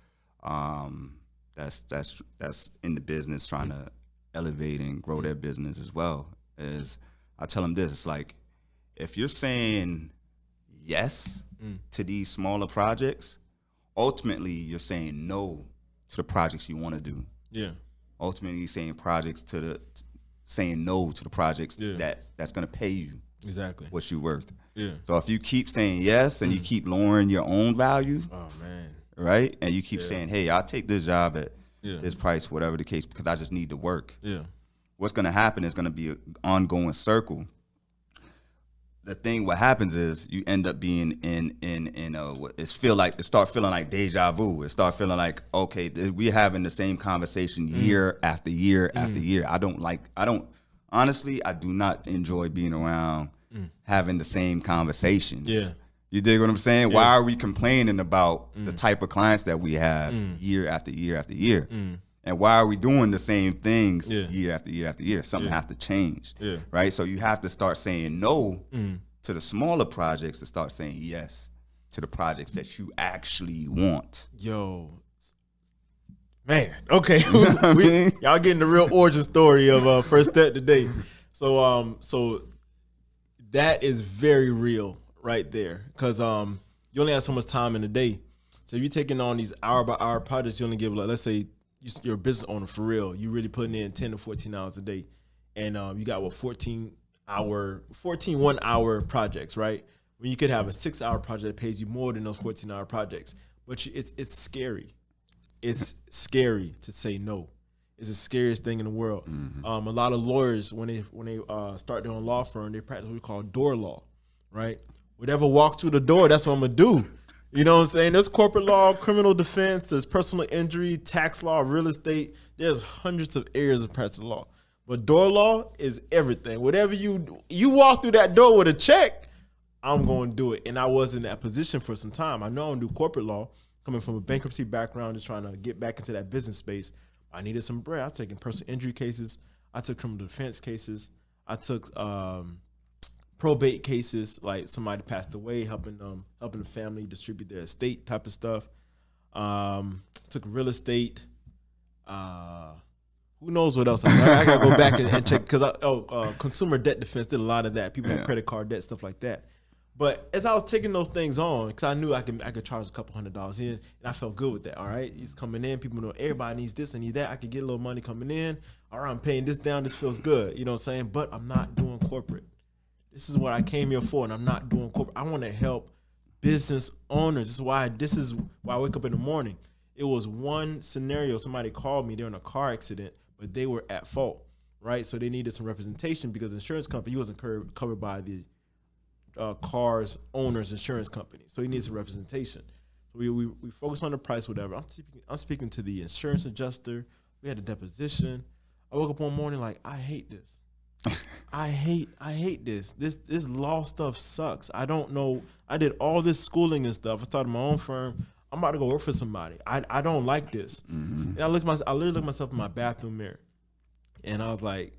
Speaker 1: That's in the business trying to elevate and grow their business as well, is I tell them this. It's like if you're saying yes to these smaller projects, ultimately you're saying no to the projects you want to do. Yeah. Ultimately you're saying saying no to the projects that's going to pay you exactly what you're worth. Yeah. So if you keep saying yes and you keep lowering your own value, oh man, right? And you keep saying, hey, I'll take this job at this price, whatever the case, because I just need to work. Yeah. What's going to happen is going to be an ongoing circle. What happens is you end up being it start feeling like deja vu. It start feeling like, okay, we're having the same conversation year after year after year. I do not enjoy being around having the same conversations. Yeah. You dig what I'm saying? Yeah. Why are we complaining about the type of clients that we have year after year after year? And why are we doing the same things year after year after year? Something has to change, right? So you have to start saying no to the smaller projects to start saying yes to the projects that you actually want.
Speaker 2: Yo, man, okay. Y'all getting the real origin story of First Step today. So that is very real right there, because you only have so much time in the day. So if you're taking on these hour by hour projects, you only give, like, let's say you're a business owner for real, you really putting in 10 to 14 hours a day, and you got 14 1 hour projects, right? When you could have a 6-hour project that pays you more than those 14-hour projects. But it's scary. It's scary to say no. It's the scariest thing in the world. A lot of lawyers, when they start their own law firm, they practice what we call door law, right? Whatever walks through the door, that's what I'm gonna do. You know what I'm saying? There's corporate law, criminal defense, there's personal injury, tax law, real estate. There's hundreds of areas of practice law. But door law is everything. Whatever you walk through that door with a check, I'm going to do it. And I was in that position for some time. I know I'm going to do corporate law, coming from a bankruptcy background, just trying to get back into that business space. I needed some bread. I was taking personal injury cases. I took criminal defense cases. I took probate cases, like somebody passed away, helping the family distribute their estate type of stuff. Took real estate. Who knows what else? I gotta go back and check, because consumer debt defense did a lot of that. People have credit card debt, stuff like that. But as I was taking those things on, because I knew I could charge a couple $100s in, and I felt good with that. All right, he's coming in. People know everybody needs this and need that. I could get a little money coming in. All right, I'm paying this down. This feels good. You know what I'm saying? But I'm not doing corporate. This is what I came here for, and I'm not doing corporate. I want to help business owners. This is why I wake up in the morning. It was one scenario. Somebody called me. They're in a car accident, but they were at fault. right? So they needed some representation because the insurance company, he wasn't covered by the car's owner's insurance company. So he needs some representation. So we focus on the price, whatever. I'm speaking to the insurance adjuster. We had a deposition. I woke up one morning like, I hate this. I hate this. This law stuff sucks. I don't know. I did all this schooling and stuff. I started my own firm. I'm about to go work for somebody. I don't like this. And I literally looked myself in my bathroom mirror, and I was like,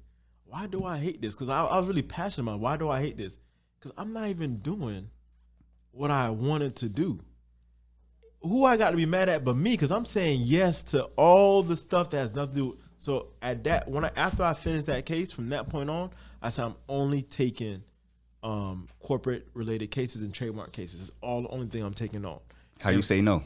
Speaker 2: why do I hate this? Because I was really passionate about why do I hate this? Because I'm not even doing what I wanted to do. Who I got to be mad at but me? Because I'm saying yes to all the stuff that has nothing to do. So after I finished that case, from that point on, I said I'm only taking corporate related cases and trademark cases. It's all the only thing I'm taking on.
Speaker 1: How you say no?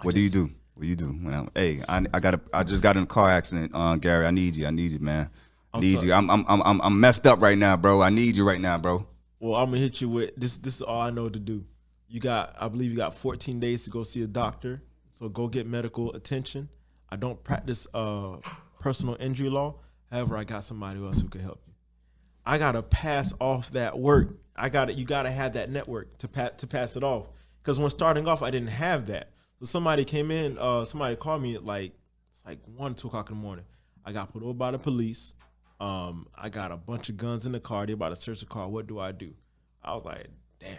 Speaker 1: What do you do? What do you do? When I just got in a car accident, Gary. I need you, man. I'm messed up right now, bro. I need you right now, bro.
Speaker 2: Well, I'm gonna hit you with this. This is all I know to do. I believe you got 14 days to go see a doctor. So go get medical attention. I don't practice personal injury law. However, I got somebody else who can help you. I gotta pass off that work. You gotta have that network to pass it off. Because when starting off, I didn't have that. So somebody came in, somebody called me at it's like 1, 2 o'clock in the morning. I got pulled over by the police. I got a bunch of guns in the car. They're about to search the car. What do? I was like, damn.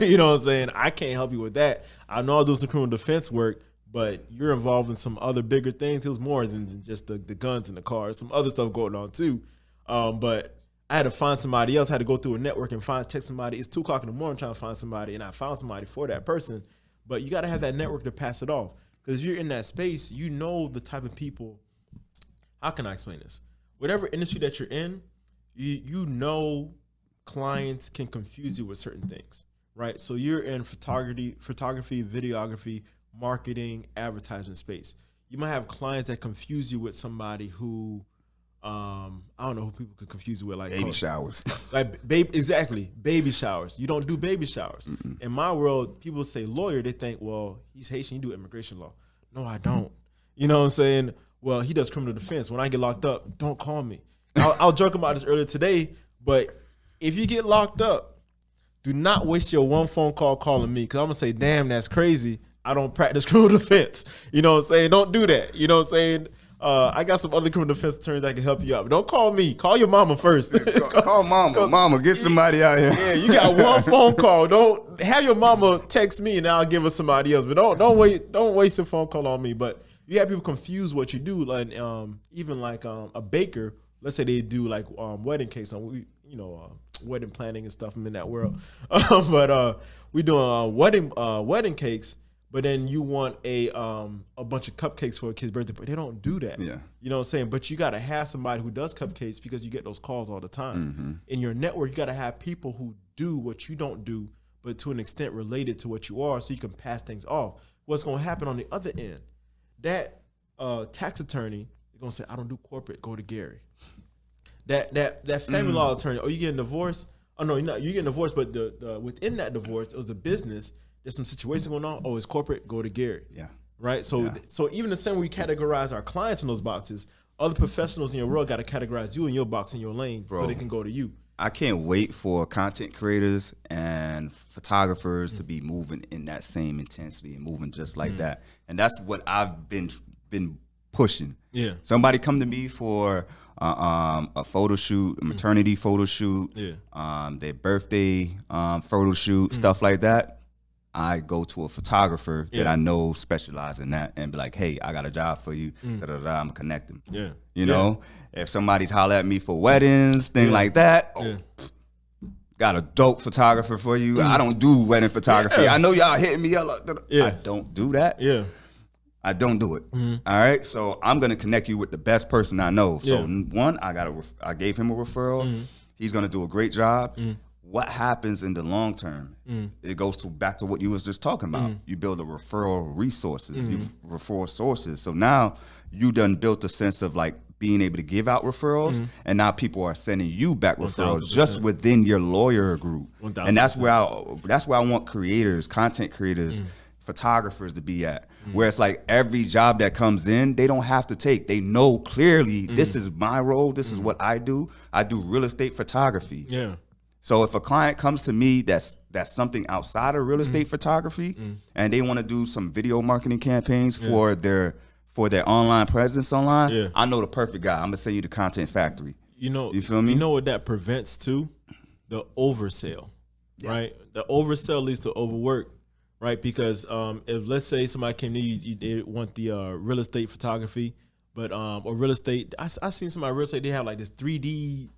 Speaker 2: You know what I'm saying? I can't help you with that. I know I'll do some criminal defense work, but you're involved in some other bigger things. It was more than just the guns in the car. Some other stuff going on too. But I had to find somebody else. I had to go through a network and text somebody. It's 2 o'clock in the morning trying to find somebody, and I found somebody for that person. But you got to have that network to pass it off. Because if you're in that space, you know the type of people. How can I explain this? Whatever industry that you're in, you know clients can confuse you with certain things, right? So you're in photography, videography, marketing, advertisement space. You might have clients that confuse you with somebody who, I don't know who people could confuse you with, like
Speaker 1: baby showers.
Speaker 2: Exactly, baby showers. You don't do baby showers. Mm-mm. In my world, people say lawyer, they think, well, he's Haitian, you do immigration law. No, I don't. You know what I'm saying? Well, he does criminal defense. When I get locked up, don't call me. I was joking about this earlier today, but if you get locked up, do not waste your one phone call calling me, because I'm going to say, damn, that's crazy. I don't practice criminal defense. You know what I'm saying? Don't do that. You know what I'm saying? I got some other criminal defense attorneys that can help you out. But don't call me. Call your mama first.
Speaker 1: Call mama. Mama, get somebody out here.
Speaker 2: Yeah, you got one phone call. Don't have your mama text me and I'll give her somebody else. But don't waste a phone call on me. But you have people confuse what you do. Like even like a baker. Let's say they do like wedding cakes on wedding planning and stuff. I'm in that world. But we doing wedding cakes. But then you want a bunch of cupcakes for a kid's birthday, but they don't do that.
Speaker 1: Yeah.
Speaker 2: You know what I'm saying? But you got to have somebody who does cupcakes, because you get those calls all the time. Mm-hmm. In your network, you got to have people who do what you don't do, but to an extent related to what you are, so you can pass things off. What's going to happen on the other end? That tax attorney is going to say, I don't do corporate, go to Gary. That family law attorney, you getting divorced? Oh, no, you're getting divorced, but the within that divorce, it was a business. There's some situation going on. Oh, it's corporate. Go to Gary.
Speaker 1: Yeah.
Speaker 2: Right. So So even the same way we categorize our clients in those boxes, other professionals in your world got to categorize you in your box, in your lane, so they can go to you.
Speaker 1: I can't wait for content creators and photographers to be moving in that same intensity and moving just like that. And that's what I've been pushing.
Speaker 2: Yeah.
Speaker 1: Somebody come to me for a photo shoot, a maternity photo shoot, their birthday photo shoot, stuff like that. I go to a photographer that I know specializes in that and be like, hey, I got a job for you. I'm going to connect them.
Speaker 2: Yeah.
Speaker 1: You know, if somebody's holler at me for weddings, thing like that, got a dope photographer for you. I don't do wedding photography. I know y'all hitting me up. I don't do that.
Speaker 2: Yeah.
Speaker 1: I don't do it. All right. So I'm going to connect you with the best person I know. So one, I gave him a referral. He's going to do a great job. What happens in the long term? It goes back to what you was just talking about. You build a referral resources, you referral sources. So now you done built a sense of like being able to give out referrals, and now people are sending you back referrals
Speaker 2: 1000%.
Speaker 1: just within your lawyer group.
Speaker 2: 1000%.
Speaker 1: And that's where I want creators, content creators, photographers to be at, where it's like every job that comes in, they don't have to take. They know clearly this is my role. This is what I do. I do real estate photography.
Speaker 2: Yeah.
Speaker 1: So if a client comes to me that's something outside of real estate photography, and they want to do some video marketing campaigns for their online presence online, I know the perfect guy. I'm gonna send you the Content Factory. You feel me?
Speaker 2: You know what that prevents too? The oversell, right? The oversell leads to overwork, right? Because if let's say somebody came to you, they want the real estate photography, but or real estate. I seen somebody real estate. They have like this 3D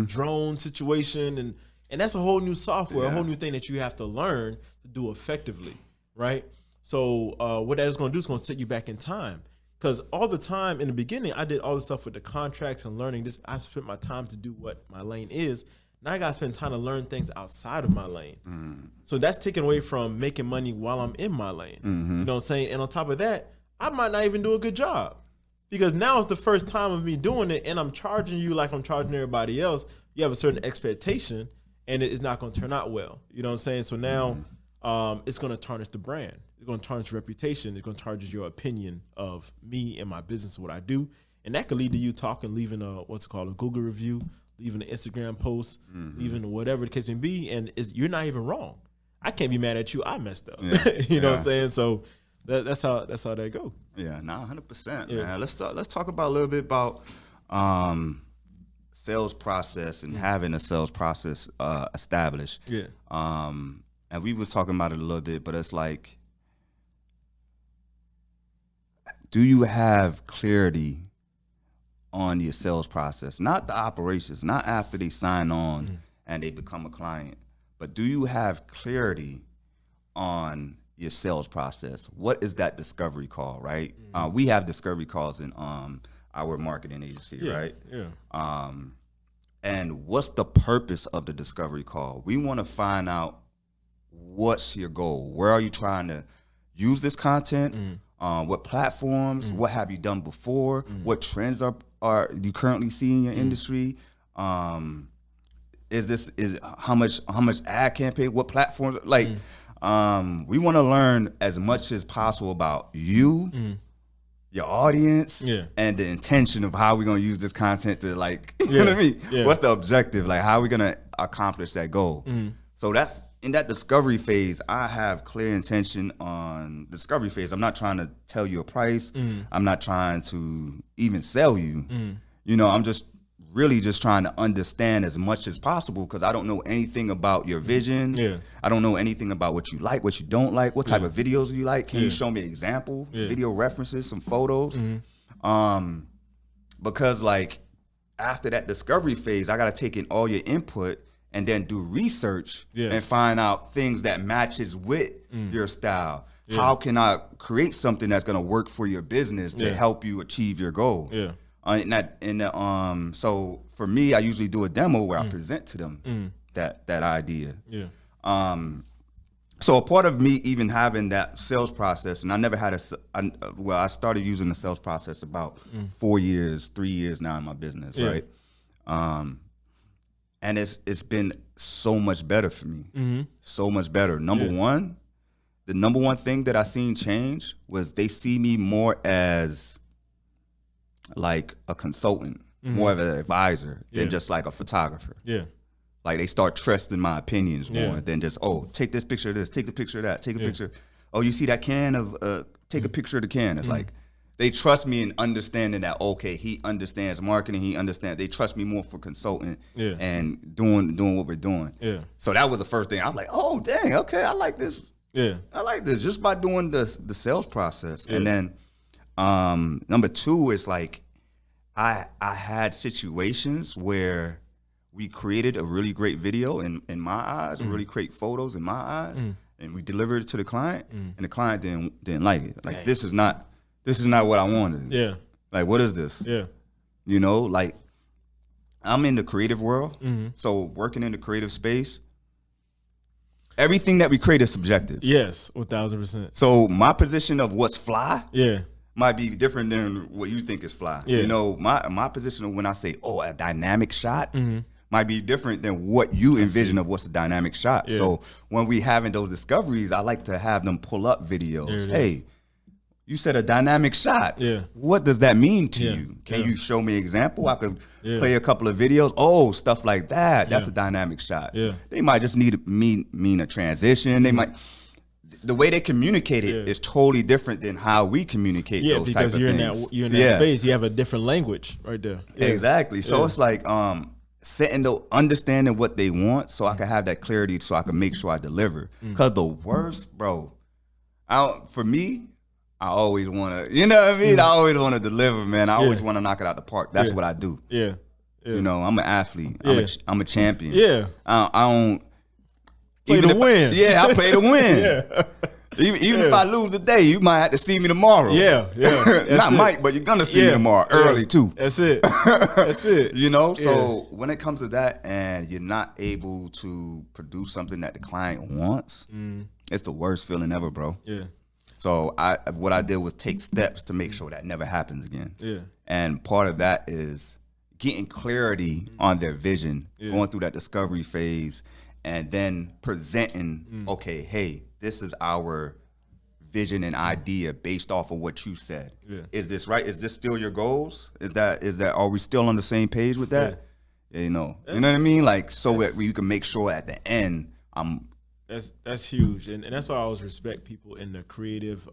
Speaker 2: drone situation, and that's a whole new software, a whole new thing that you have to learn to do effectively, right? So what that is going to do is going to set you back in time. Because all the time in the beginning, I did all the stuff with the contracts and learning this. I spent my time to do what my lane is. Now I got to spend time to learn things outside of my lane. So that's taken away from making money while I'm in my lane. You know what I'm saying? And on top of that, I might not even do a good job. Because now it's the first time of me doing it, and I'm charging you like I'm charging everybody else. You have a certain expectation, and it's not going to turn out well. You know what I'm saying? So now it's going to tarnish the brand. It's going to tarnish your reputation. It's going to tarnish your opinion of me and my business and what I do. And that could lead to you leaving a Google review, leaving an Instagram post, leaving whatever the case may be. And you're not even wrong. I can't be mad at you. I messed up. You know what I'm saying? So that's how that go.
Speaker 1: Yeah, 100%, man. Let's talk about a little bit about sales process and having a sales process established. Yeah. And we was talking about it a little bit, but it's like, do you have clarity on your sales process? Not the operations, not after they sign on and they become a client, but do you have clarity on your sales process? What is that discovery call, right? We have discovery calls in our marketing agency, right? Yeah. And what's the purpose of the discovery call? We want to find out what's your goal. Where are you trying to use this content? What platforms? What have you done before? What trends are you currently seeing in your industry? Is how much ad campaign? What platforms? Like, we want to learn as much as possible about you, your audience, and the intention of how we're gonna use this content to, like, you know what I mean? What's the objective? Like, how are we gonna accomplish that goal? So that's in that discovery phase. I have clear intention on the discovery phase. I'm not trying to tell you a price. I'm not trying to even sell you. You know, I'm just really just trying to understand as much as possible, because I don't know anything about your vision. I don't know anything about what you like, what you don't like, what type of videos you like. Can you show me an example, video references, some photos? Because, like, after that discovery phase, I got to take in all your input and then do research and find out things that matches with your style. How can I create something that's going to work for your business to help you achieve your goal? So for me, I usually do a demo where I present to them that idea. So a part of me even having that sales process, and I never had I started using the sales process about 3 years now in my business, right? And it's been so much better for me, so much better. The number one thing that I seen change was they see me more as like a consultant, more of an advisor than just like a photographer. Like, they start trusting my opinions more than just, oh, take this picture of this, take a picture of that, take a picture. Oh, you see that can of, take a picture of the can. It's like, they trust me in understanding that, okay, he understands marketing, they trust me more for consulting and doing what we're doing. So that was the first thing. I was like, oh, dang, okay, I like this. I like this just by doing the sales process. And then number two is, like, I had situations where we created a really great video in my eyes, really great photos in my eyes, and we delivered it to the client, and the client didn't like it. Like, this is not what I wanted. Like, what is this? You know, like, I'm in the creative world, so working in the creative space, everything that we create is subjective.
Speaker 2: 1,000%.
Speaker 1: So my position of what's fly might be different than what you think is fly. You know, my position of when I say, oh, a dynamic shot, might be different than what you envision of what's a dynamic shot.
Speaker 2: Yeah.
Speaker 1: So when we having those discoveries, I like to have them pull up videos. Hey, you said a dynamic shot.
Speaker 2: Yeah.
Speaker 1: What does that mean to
Speaker 2: Yeah.
Speaker 1: you? Can
Speaker 2: Yeah.
Speaker 1: you show me an example? I could play a couple of videos. Oh, stuff like that. That's
Speaker 2: Yeah.
Speaker 1: a dynamic shot.
Speaker 2: Yeah.
Speaker 1: They might just mean a transition. They might. The way they communicate it is totally different than how we communicate those type of things.
Speaker 2: Because you're in that space. You have a different language right there. Yeah.
Speaker 1: Exactly. So it's like understanding what they want, so I can have that clarity, so I can make sure I deliver. Because the worst, bro, for me, I always want to, you know what I mean? I always want to deliver, man. I always want to knock it out the park. That's what I do.
Speaker 2: Yeah.
Speaker 1: You know, I'm an athlete. I'm a champion.
Speaker 2: Yeah.
Speaker 1: I don't
Speaker 2: Play to win.
Speaker 1: I play to win.
Speaker 2: Yeah.
Speaker 1: Even if I lose today, you might have to see me tomorrow.
Speaker 2: Yeah.
Speaker 1: Not might, but you're gonna see me tomorrow early too.
Speaker 2: That's it. That's it.
Speaker 1: You know, so when it comes to that and you're not able to produce something that the client wants, it's the worst feeling ever, bro.
Speaker 2: Yeah.
Speaker 1: So what I did was take steps to make sure that never happens again.
Speaker 2: Yeah.
Speaker 1: And part of that is getting clarity on their vision, going through that discovery phase, and then presenting, okay, hey, this is our vision and idea based off of what you said. Yeah. Is this right? Is this still your goals? Is that are we still on the same page with that? Yeah. You know what I mean? Like, so that you can make sure at the end
Speaker 2: that's huge. And that's why I always respect people in the creative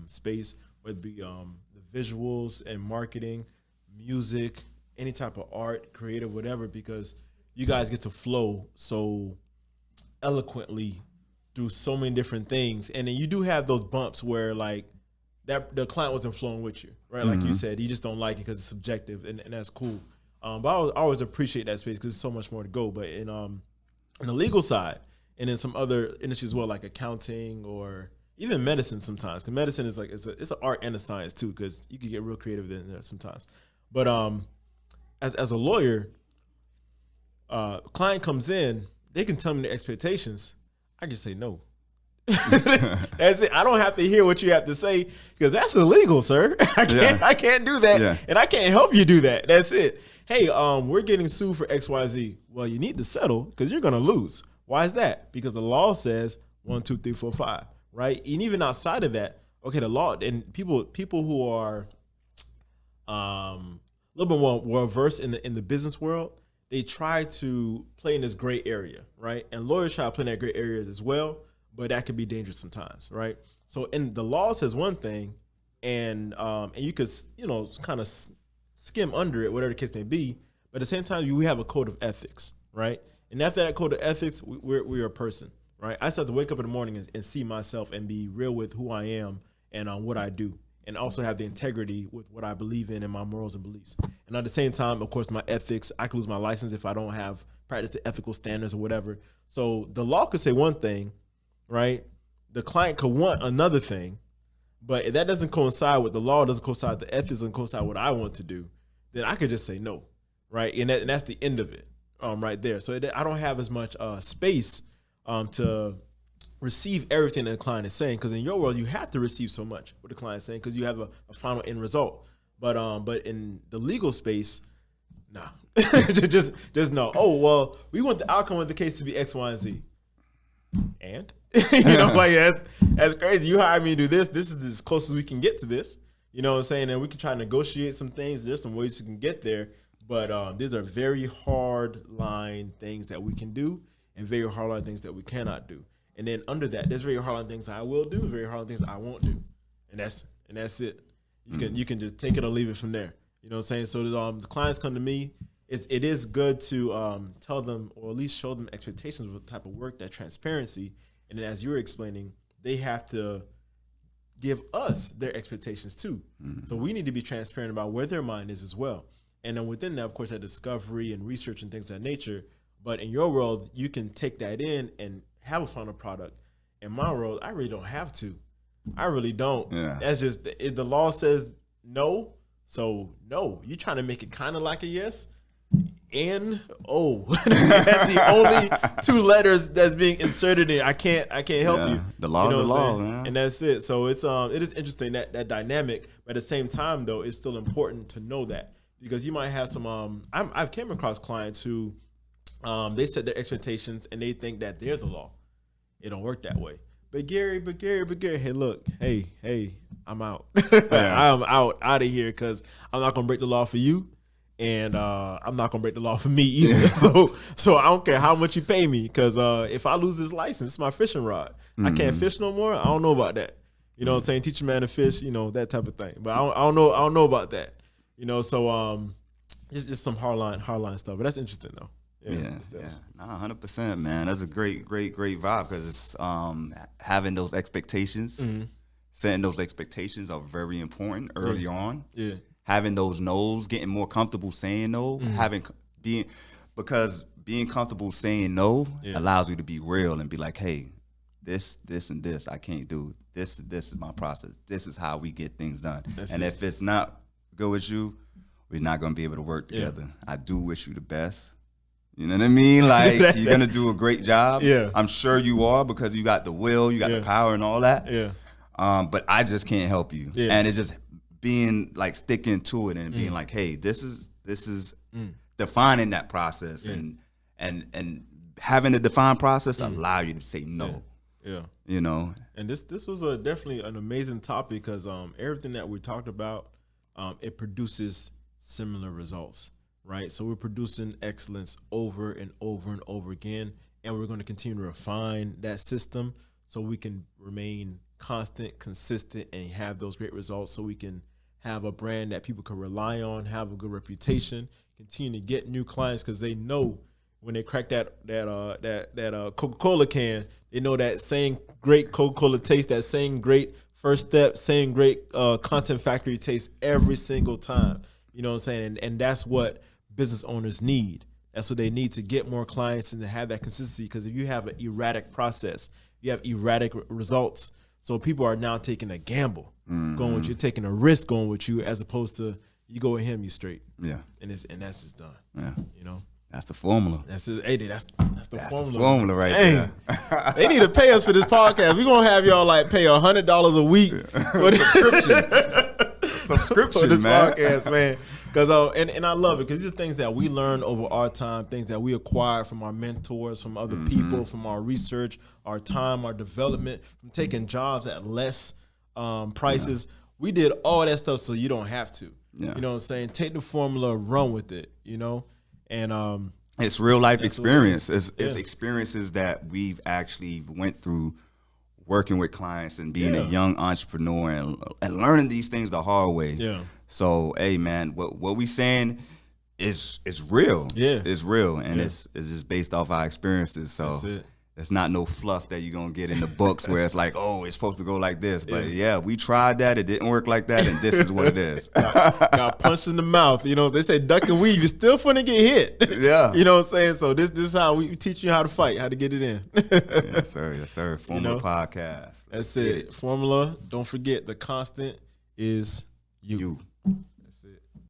Speaker 2: space, whether it be the visuals and marketing, music, any type of art, creative, whatever, because you guys get to flow so eloquently through so many different things. And then you do have those bumps where like that the client wasn't flowing with you, right? Like you said, you just don't like it because it's subjective, and that's cool. But I always appreciate that space because there's so much more to go. But in the legal side, and in some other industries as well, like accounting or even medicine sometimes, because medicine is like it's an art and a science too, because you can get real creative in there sometimes. But as a lawyer, client comes in, they can tell me the expectations. I can say no. That's it. I don't have to hear what you have to say because that's illegal, sir. I can't do that, and I can't help you do that. That's it. Hey, we're getting sued for XYZ. Well, you need to settle because you're gonna lose. Why is that? Because the law says 1, 2, 3, 4, 5, right? And even outside of that, okay, the law and people who are a little bit more versed in the business world, they try to play in this gray area, right? And lawyers try to play in that gray areas as well, but that can be dangerous sometimes, right? So, in the law says one thing, and you could kind of skim under it, whatever the case may be. But at the same time, we have a code of ethics, right? And after that code of ethics, we're a person, right? I still have to wake up in the morning and see myself and be real with who I am and what I do, and also have the integrity with what I believe in and my morals and beliefs. And at the same time, of course, my ethics, I could lose my license if I don't have practice the ethical standards or whatever. So the law could say one thing, right? The client could want another thing, but if that doesn't coincide with the law, doesn't coincide with the ethics, doesn't coincide with what I want to do, then I could just say no, right? And that's the end of it, right there. So I don't have as much space to receive everything that the client is saying, because in your world you have to receive so much what the client is saying because you have a final end result. But in the legal space, nah, just no. Oh well, we want the outcome of the case to be X, Y, and Z, and like that's crazy. You hired me to do this. This is as close as we can get to this. You know what I'm saying? And we can try to negotiate some things. There's some ways you can get there, but these are very hard line things that we can do, and very hard line things that we cannot do. And then under that, there's very hard line things I will do, very hard line things I won't do, and that's it. You can just take it or leave it from there. You know what I'm saying? So the clients come to me. It is good to tell them, or at least show them expectations of the type of work, that transparency. And then as you were explaining, they have to give us their expectations too. Mm-hmm. So we need to be transparent about where their mind is as well. And then within that, of course, that discovery and research and things of that nature. But in your world, you can take that in and have a final product. In my world, I really don't have to. I really don't. Yeah. That's just, if the law says no, so no. You're trying to make it kind of like a yes. And that's the only two letters that's being inserted in. I can't help you.
Speaker 1: The law is the law, man.
Speaker 2: And that's it. So it is interesting that dynamic, but at the same time though, it's still important to know that, because you might have some I've came across clients who They set their expectations and they think that they're the law. It don't work that way. But Gary, hey, look, hey, I'm out. I'm out of here because I'm not gonna break the law for you, and I'm not gonna break the law for me either. so I don't care how much you pay me, because if I lose this license, it's my fishing rod. I can't fish no more. I don't know about that. You know what I'm saying? Teach a man to fish, that type of thing. But I don't know about that. So it's some hardline stuff. But that's interesting though.
Speaker 1: Yeah. Nah, 100%, man. That's a great vibe, because it's having those expectations, setting those expectations are very important early on. Yeah. Having those no's, getting more comfortable saying no, because being comfortable saying no allows you to be real and be like, hey, this and this I can't do. This is my process. This is how we get things done. If it's not good with you, we're not gonna be able to work together. I do wish you the best. You know what I mean? Like, you're going to do a great job. Yeah. I'm sure you are, because you got the will, you got the power and all that. Yeah. But I just can't help you. Yeah. And it's just being like sticking to it and being like, hey, this is defining that process and having a defined process allow you to say no. Yeah.
Speaker 2: And this was definitely an amazing topic, because everything that we talked about, it produces similar results. Right, so we're producing excellence over and over and over again, and we're going to continue to refine that system so we can remain constant, consistent, and have those great results. So we can have a brand that people can rely on, have a good reputation, continue to get new clients, because they know when they crack that Coca-Cola can, they know that same great Coca-Cola taste, that same great first step, same great content factory taste every single time. You know what I'm saying? And that's what business owners need. That's what they need to get more clients and to have that consistency. Because if you have an erratic process, you have erratic results. So people are now taking a gamble, going with you, taking a risk going with you, as opposed to you go with him, you straight. Yeah. And that's just done. Yeah.
Speaker 1: That's the formula.
Speaker 2: That's the formula.
Speaker 1: The formula right there.
Speaker 2: They need to pay us for this podcast. We're gonna have y'all pay $100 a week for the subscription for this podcast, man. Because and I love it, because these are things that we learn over our time, things that we acquire from our mentors, from other people, from our research, our time, our development, from taking jobs at less prices. Yeah. We did all that stuff so you don't have to. Yeah. You know what I'm saying? Take the formula, run with it. And
Speaker 1: it's real life experience. It's experiences that we've actually went through working with clients and being a young entrepreneur and learning these things the hard way. Yeah. So, hey, man, what we saying is real. Yeah. It's real, and it's just based off our experiences. So that's it. It's not no fluff that you're going to get in the books where it's like, oh, it's supposed to go like this. But, we tried that. It didn't work like that, and this is what it is.
Speaker 2: Got punched in the mouth. They say duck and weave. You're still finna get hit. Yeah. You know what I'm saying? So this is how we teach you how to fight, how to get it in.
Speaker 1: Yes, sir. Yes, sir. Formula podcast.
Speaker 2: That's it. Formula. Don't forget, the constant is you.